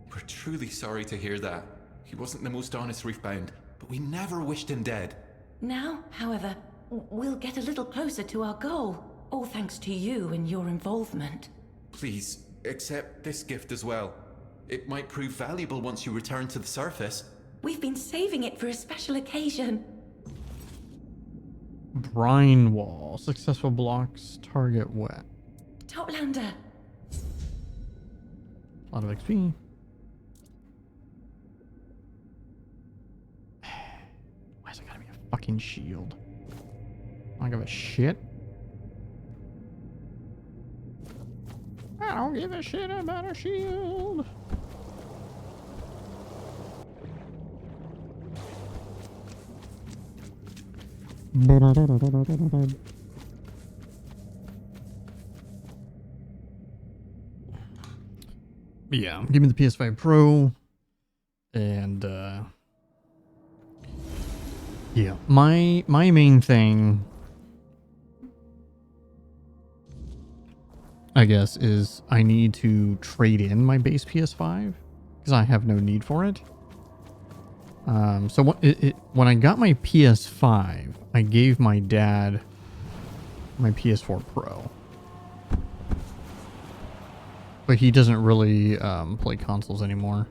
We're truly sorry to hear that. He wasn't the most honest Reefbound, but we never wished him dead. Now, however, we'll get a little closer to our goal, all thanks to you and your involvement. Please, accept this gift as well. It might prove valuable once you return to the surface. We've been saving it for a special occasion. Brine Wall. Successful blocks target wet. Toplander. A lot of XP. Why is it gotta be a fucking shield? I don't give a shit. I don't give a shit about a shield. Yeah, give me the PS5 Pro. And yeah, my main thing, I guess, is I need to trade in my base PS5 because I have no need for it. So when I got my PS5, I gave my dad my PS4 Pro. But he doesn't really play consoles anymore.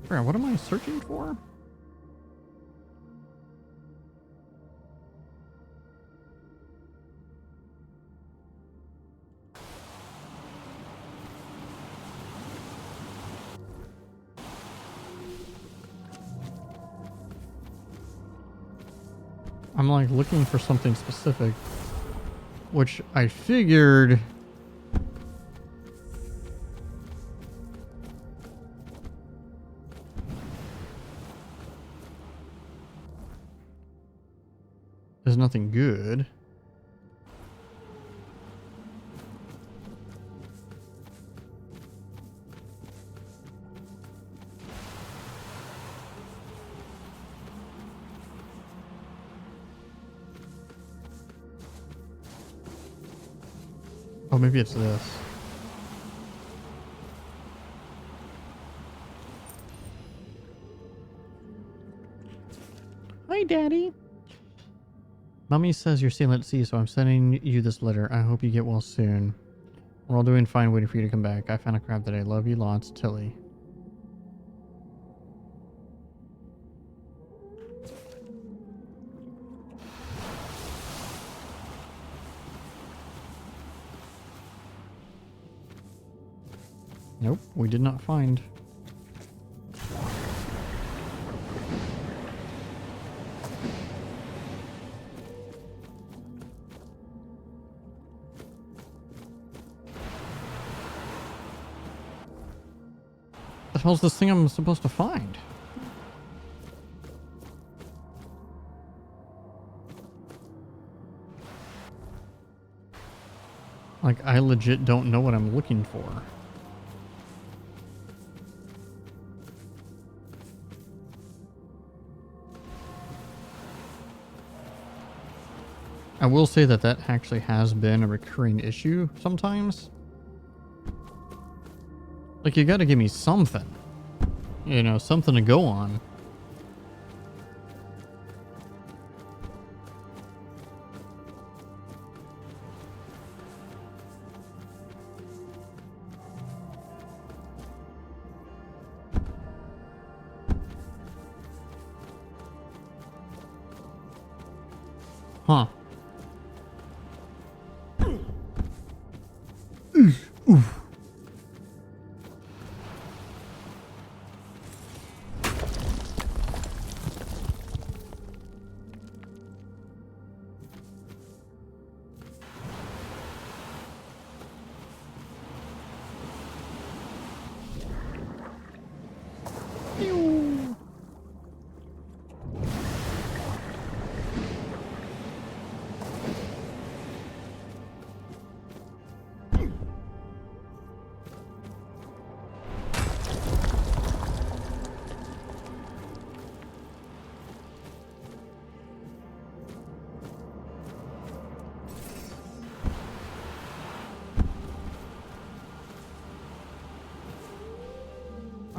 What am I searching for? I'm like looking for something specific, which I figured there's nothing good. Oh, maybe it's this. Hi, Daddy. Mommy says you're still at sea, so I'm sending you this letter. I hope you get well soon. We're all doing fine, waiting for you to come back. I found a crab today. Love you lots, Tilly. Nope, we did not find. What the hell's this thing I'm supposed to find? Like, I legit don't know what I'm looking for. I will say that that actually has been a recurring issue sometimes. Like, you gotta give me something. You know, something to go on. Huh. Oof.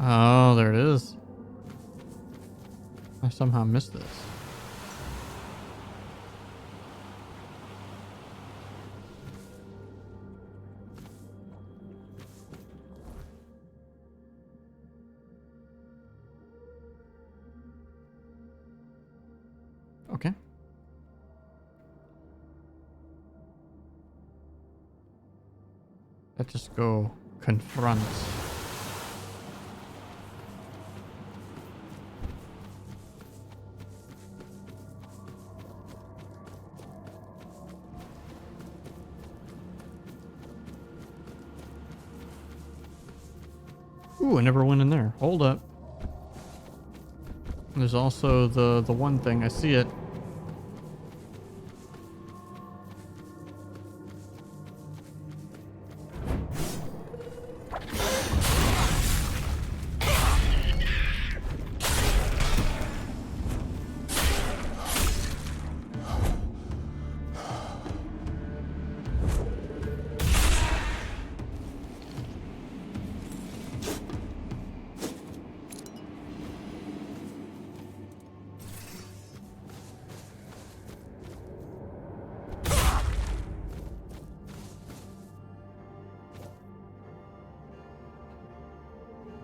Oh, there it is. I somehow missed this. Okay. Let's just go confront. Ooh, I never went in there. Hold up. There's also the one thing. I see it.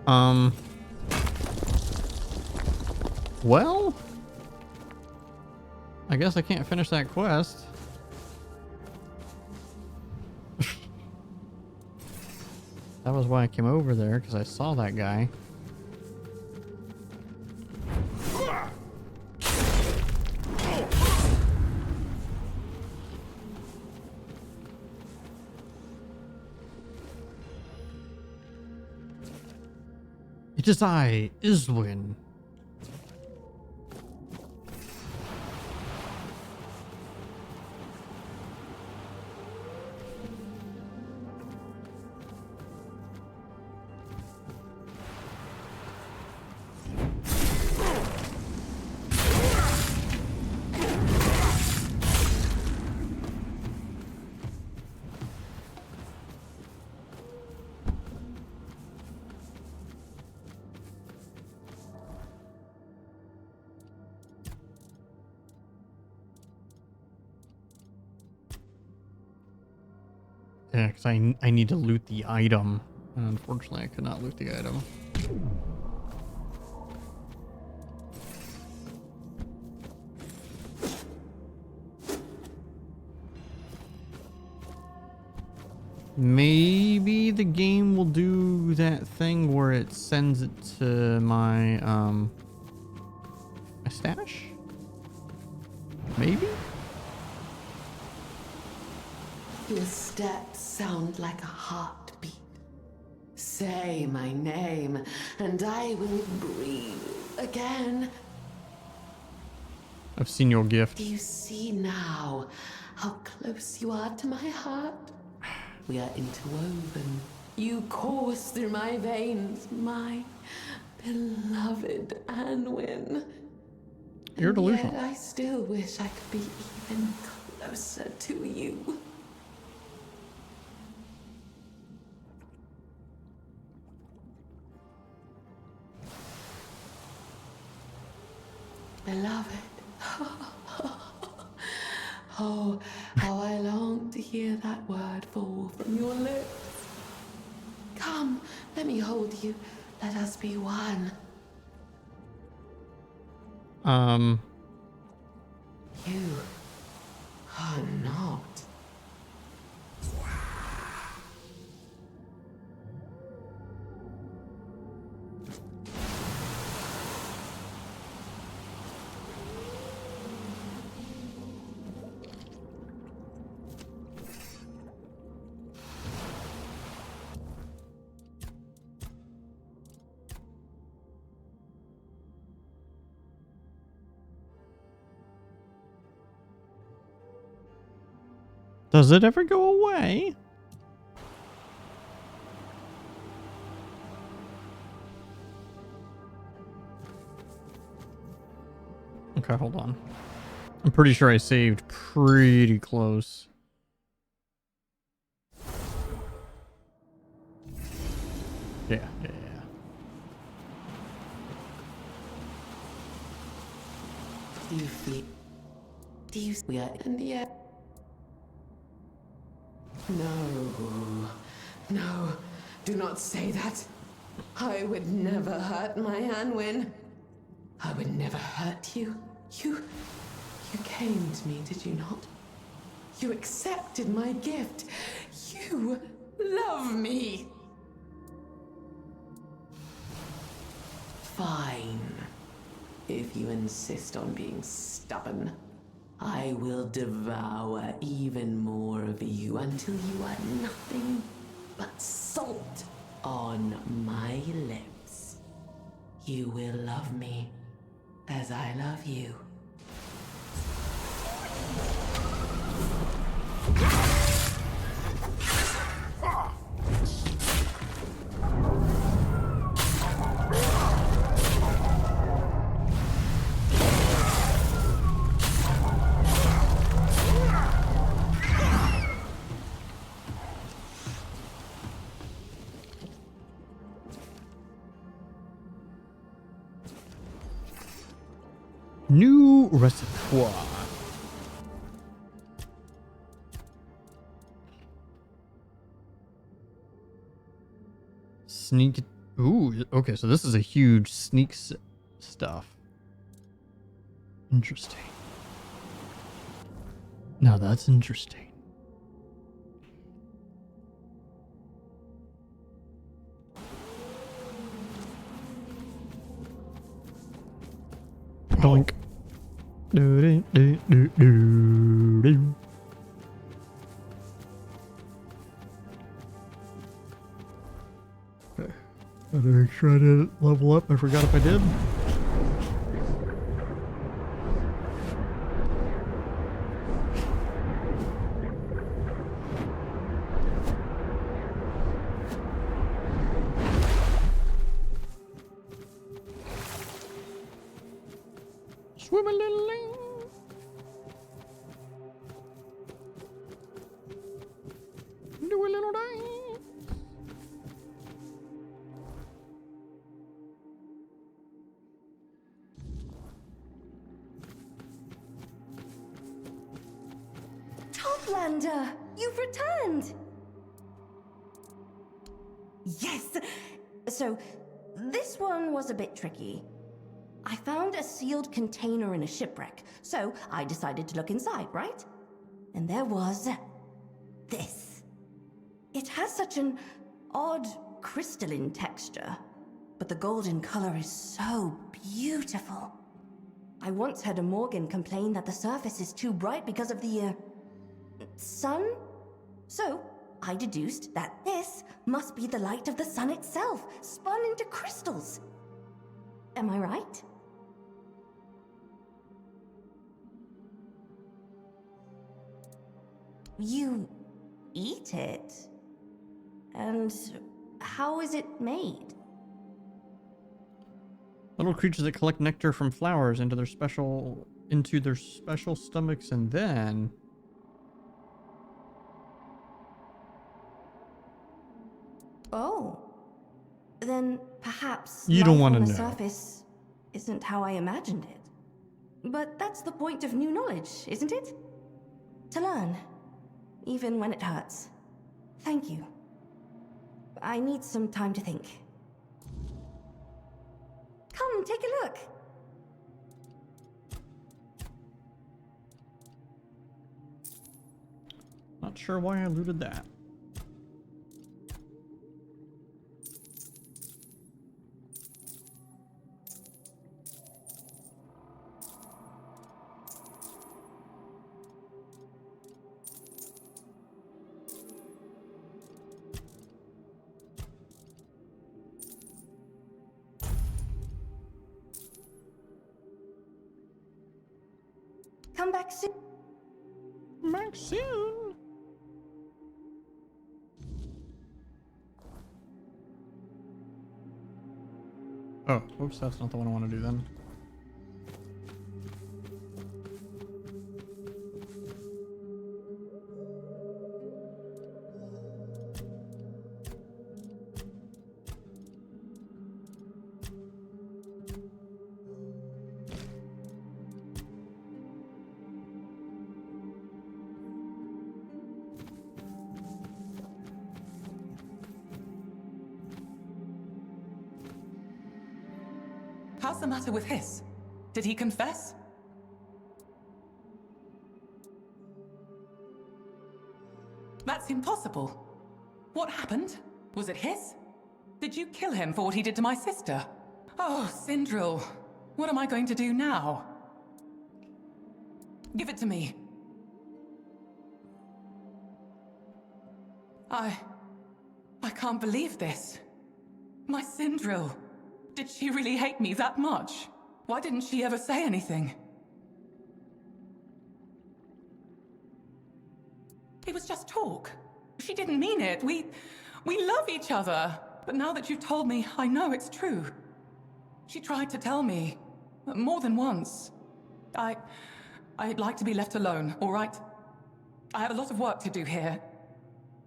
Um. Well, I guess I can't finish that quest. That was why I came over there, because I saw that guy. It is I, Iswin. Yeah, because I need to loot the item. And unfortunately, I could not loot the item. Maybe the game will do that thing where it sends it to my my stash? Maybe? Your steps sound like a heartbeat. Say my name, and I will breathe again. I've seen your gift. Do you see now how close you are to my heart? We are interwoven. You course through my veins, my beloved Anwin. You're delusional. Yet I still wish I could be even closer to you. Beloved. Oh, how I long to hear that word fall from your lips. Come, let me hold you. Let us be one. You are not. Does it ever go away? Okay, hold on. I'm pretty sure I saved pretty close. Yeah. Do you feel? Do you? We are in the air. No, do not say that. I would never hurt my Anwin. I would never hurt you. You came to me, did you not? You accepted my gift. You love me. Fine. If you insist on being stubborn, I will devour even more of you until you are nothing but salt on my lips. You will love me as I love you. New reservoir. Sneak Ooh, okay, so this is a huge stuff. Interesting. Now that's interesting. Doink. Do, do, do, do, do. Okay. Gotta make sure I didn't level up. I forgot if I did. Swim a little lane. Do a little dance. Toplander, you've returned. Yes. So, this one was a bit tricky. I found a sealed container in a shipwreck, so I decided to look inside, right? And there was this. It has such an odd crystalline texture, but the golden color is so beautiful. I once heard a Morgan complain that the surface is too bright because of the, sun? So, I deduced that this must be the light of the sun itself, spun into crystals. Am I right? You eat it? And how is it made? Little creatures that collect nectar from flowers into their special stomachs, and then Oh. Then perhaps you don't life want on to the know. surface isn't how I imagined it. But that's the point of new knowledge, isn't it? To learn, even when it hurts. Thank you. I need some time to think. Come, take a look. Not sure why I looted that. Come back soon. Back soon. Oh, oops, that's not the one I want to do then. How's the matter with Hiss? Did he confess? That's impossible. What happened? Was it Hiss? Did you kill him for what he did to my sister? Oh, Sindril. What am I going to do now? Give it to me. I can't believe this. My Sindril. Did she really hate me that much? Why didn't she ever say anything? It was just talk. She didn't mean it. We love each other. But now that you've told me, I know it's true. She tried to tell me. More than once. I'd like to be left alone, all right? I have a lot of work to do here.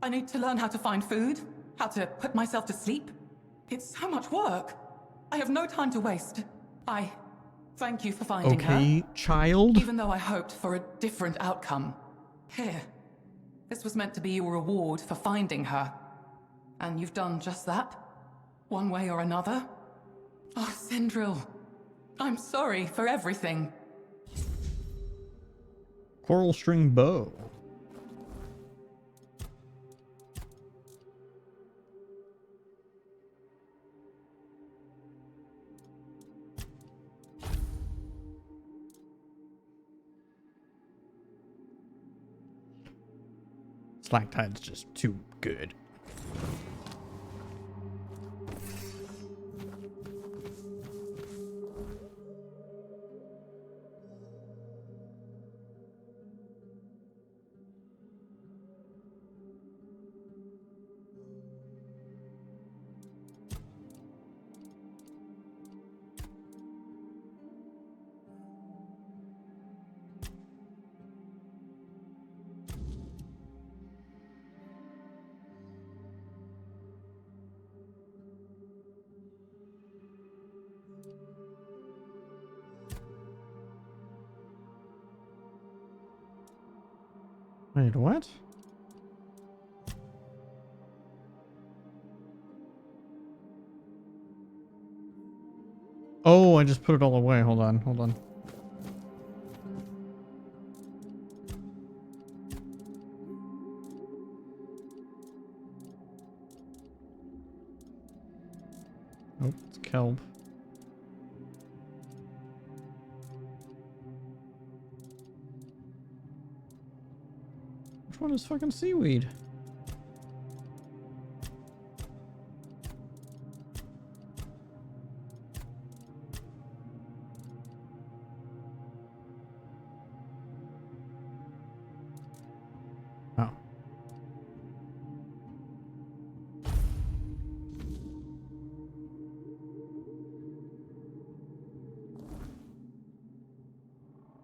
I need to learn how to find food, how to put myself to sleep. It's so much work. I have no time to waste. I thank you for finding her. Okay, child. Even though I hoped for a different outcome. Here. This was meant to be your reward for finding her. And you've done just that? one way or another. Oh, Sindril, I'm sorry for everything. Coral string bow. Slactide's just too good. Wait, what? Oh, I just put it all away. Hold on, hold on. Oh, it's kelp. Which one is fucking seaweed? Oh.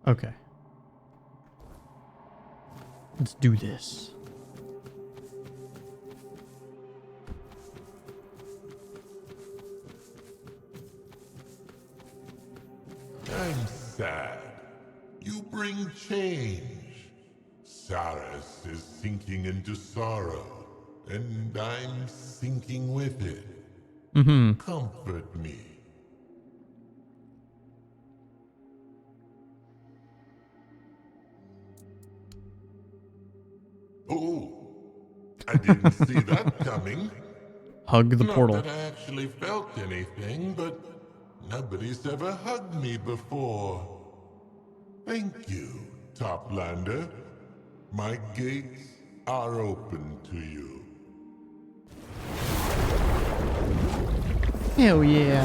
Okay. Let's do this. I'm sad. You bring change. Sarras is sinking into sorrow, and I'm sinking with it. Mm-hmm. Comfort me. Oh, I didn't see that coming. Hug the portal. Not that I actually felt anything, but nobody's ever hugged me before. Thank you, Toplander. My gates are open to you. Hell yeah.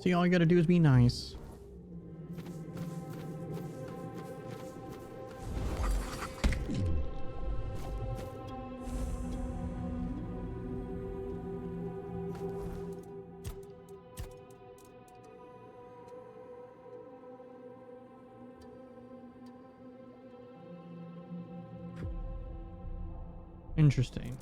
See, all you gotta do is be nice. Interesting.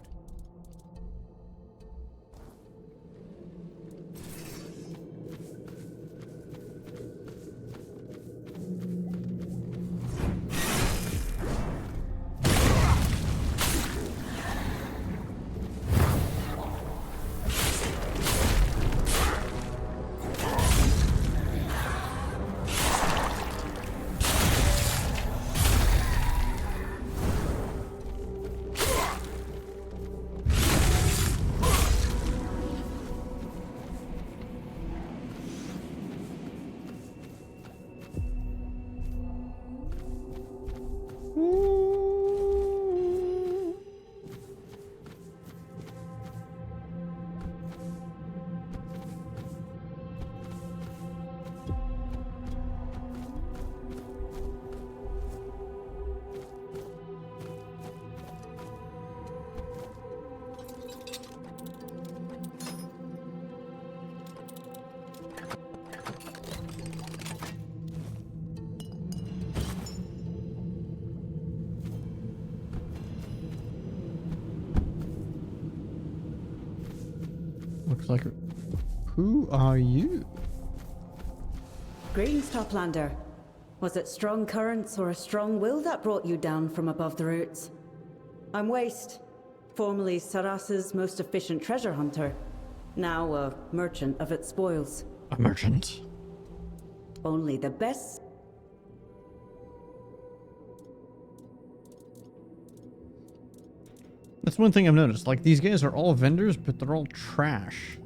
Looks like... Who are you? Greetings, Toplander. Was it strong currents or a strong will that brought you down from above the roots? I'm Waste, formerly Sarras's most efficient treasure hunter, now a merchant of its spoils. A merchant. Only the best. That's one thing I've noticed. Like, these guys are all vendors, but they're all trash.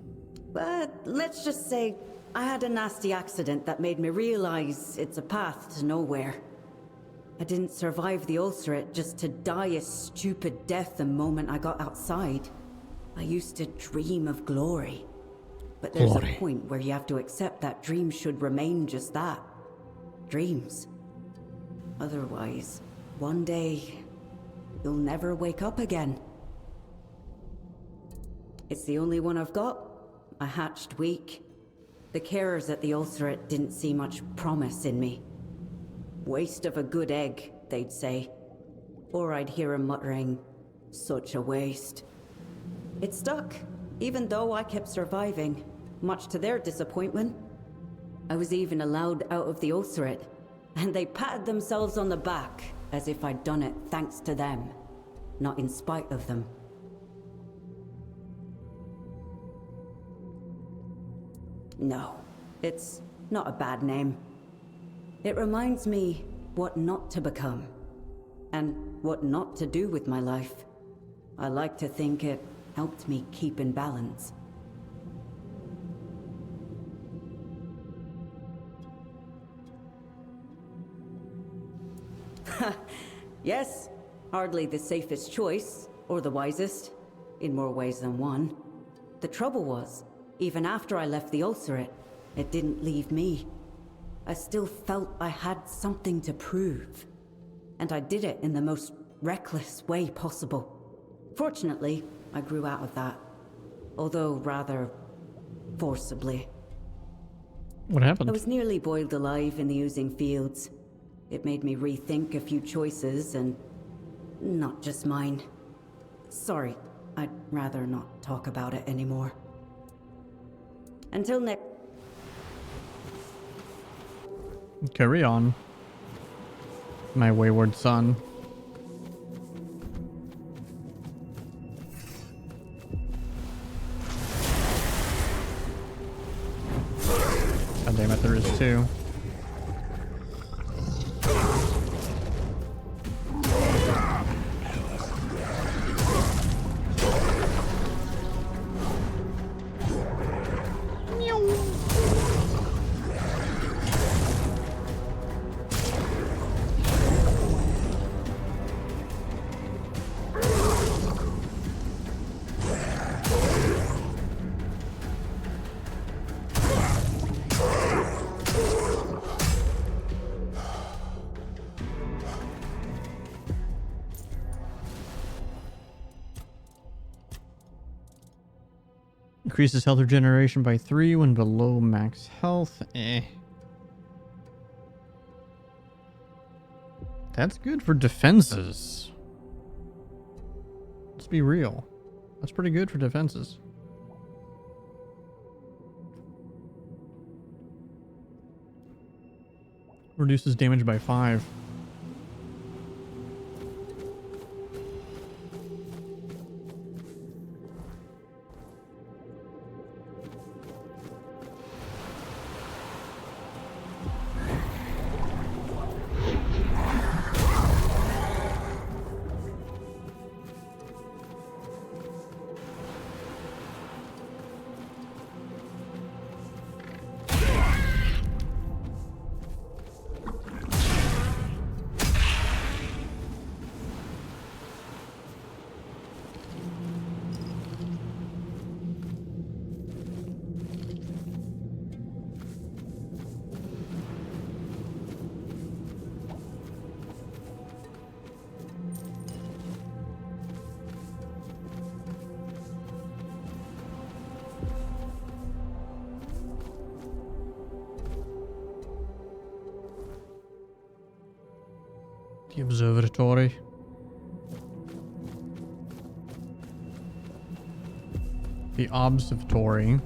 But let's just say I had a nasty accident that made me realize it's a path to nowhere. I didn't survive the ulcerate just to die a stupid death the moment I got outside. I used to dream of glory. But there's a point where you have to accept that dreams should remain just that. Dreams. Otherwise, one day, you'll never wake up again. It's the only one I've got. I hatched weak. The carers at the ulcerate didn't see much promise in me. Waste of a good egg, they'd say. Or I'd hear 'em muttering, such a waste. It stuck, even though I kept surviving, much to their disappointment. I was even allowed out of the ulcerate, and they patted themselves on the back as if I'd done it thanks to them, not in spite of them. No, it's not a bad name. It reminds me what not to become, and what not to do with my life. I like to think it helped me keep in balance. Yes, hardly the safest choice, or the wisest, in more ways than one. The trouble was, even after I left the ulcerate, it didn't leave me. I still felt I had something to prove. And I did it in the most reckless way possible. Fortunately, I grew out of that. Although rather forcibly. What happened? I was nearly boiled alive in the oozing fields. It made me rethink a few choices, and not just mine. Sorry, I'd rather not talk about it anymore. Until next... Carry on, my wayward son. God damn it, there is two. Increases health regeneration by 3 when below max health. That's good for defenses. Let's be real. That's pretty good for defenses. Reduces damage by 5. The observatory. The observatory.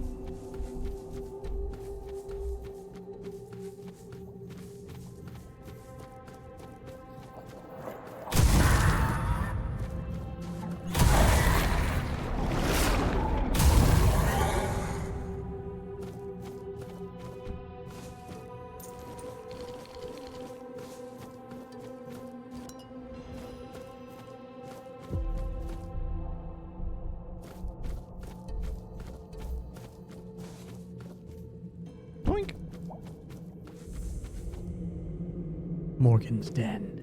Morgan's Den.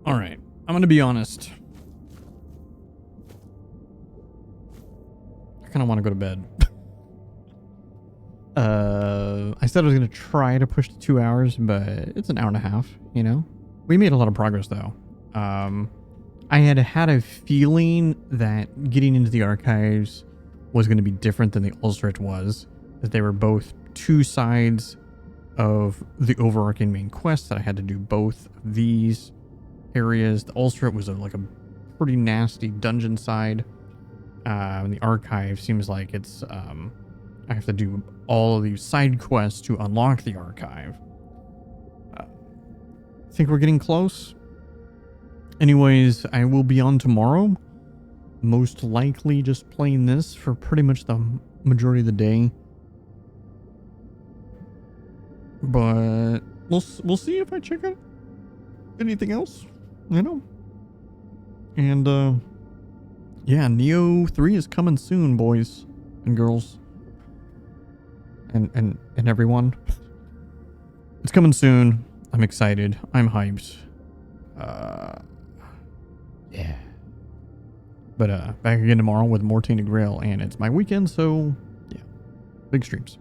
All right, I'm gonna be honest. I kind of want to go to bed. I said I was gonna try to push to 2 hours, but it's an hour and a half. You know, we made a lot of progress though. I had a feeling that getting into the archives was going to be different than the Ulcerate was, that they were both two sides of the overarching main quest, that I had to do both of these areas. The Ulcerate was like a pretty nasty dungeon side. And the archive seems like it's I have to do all of these side quests to unlock the archive. I think we're getting close. Anyways, I will be on tomorrow. Most likely just playing this for pretty much the majority of the day. But we'll see if I check out anything else, you know. And yeah, Neo 3 is coming soon, boys and girls. And everyone. It's coming soon. I'm excited. I'm hyped. Yeah. But back again tomorrow with more Tainted Grail, and it's my weekend, so yeah. Big streams.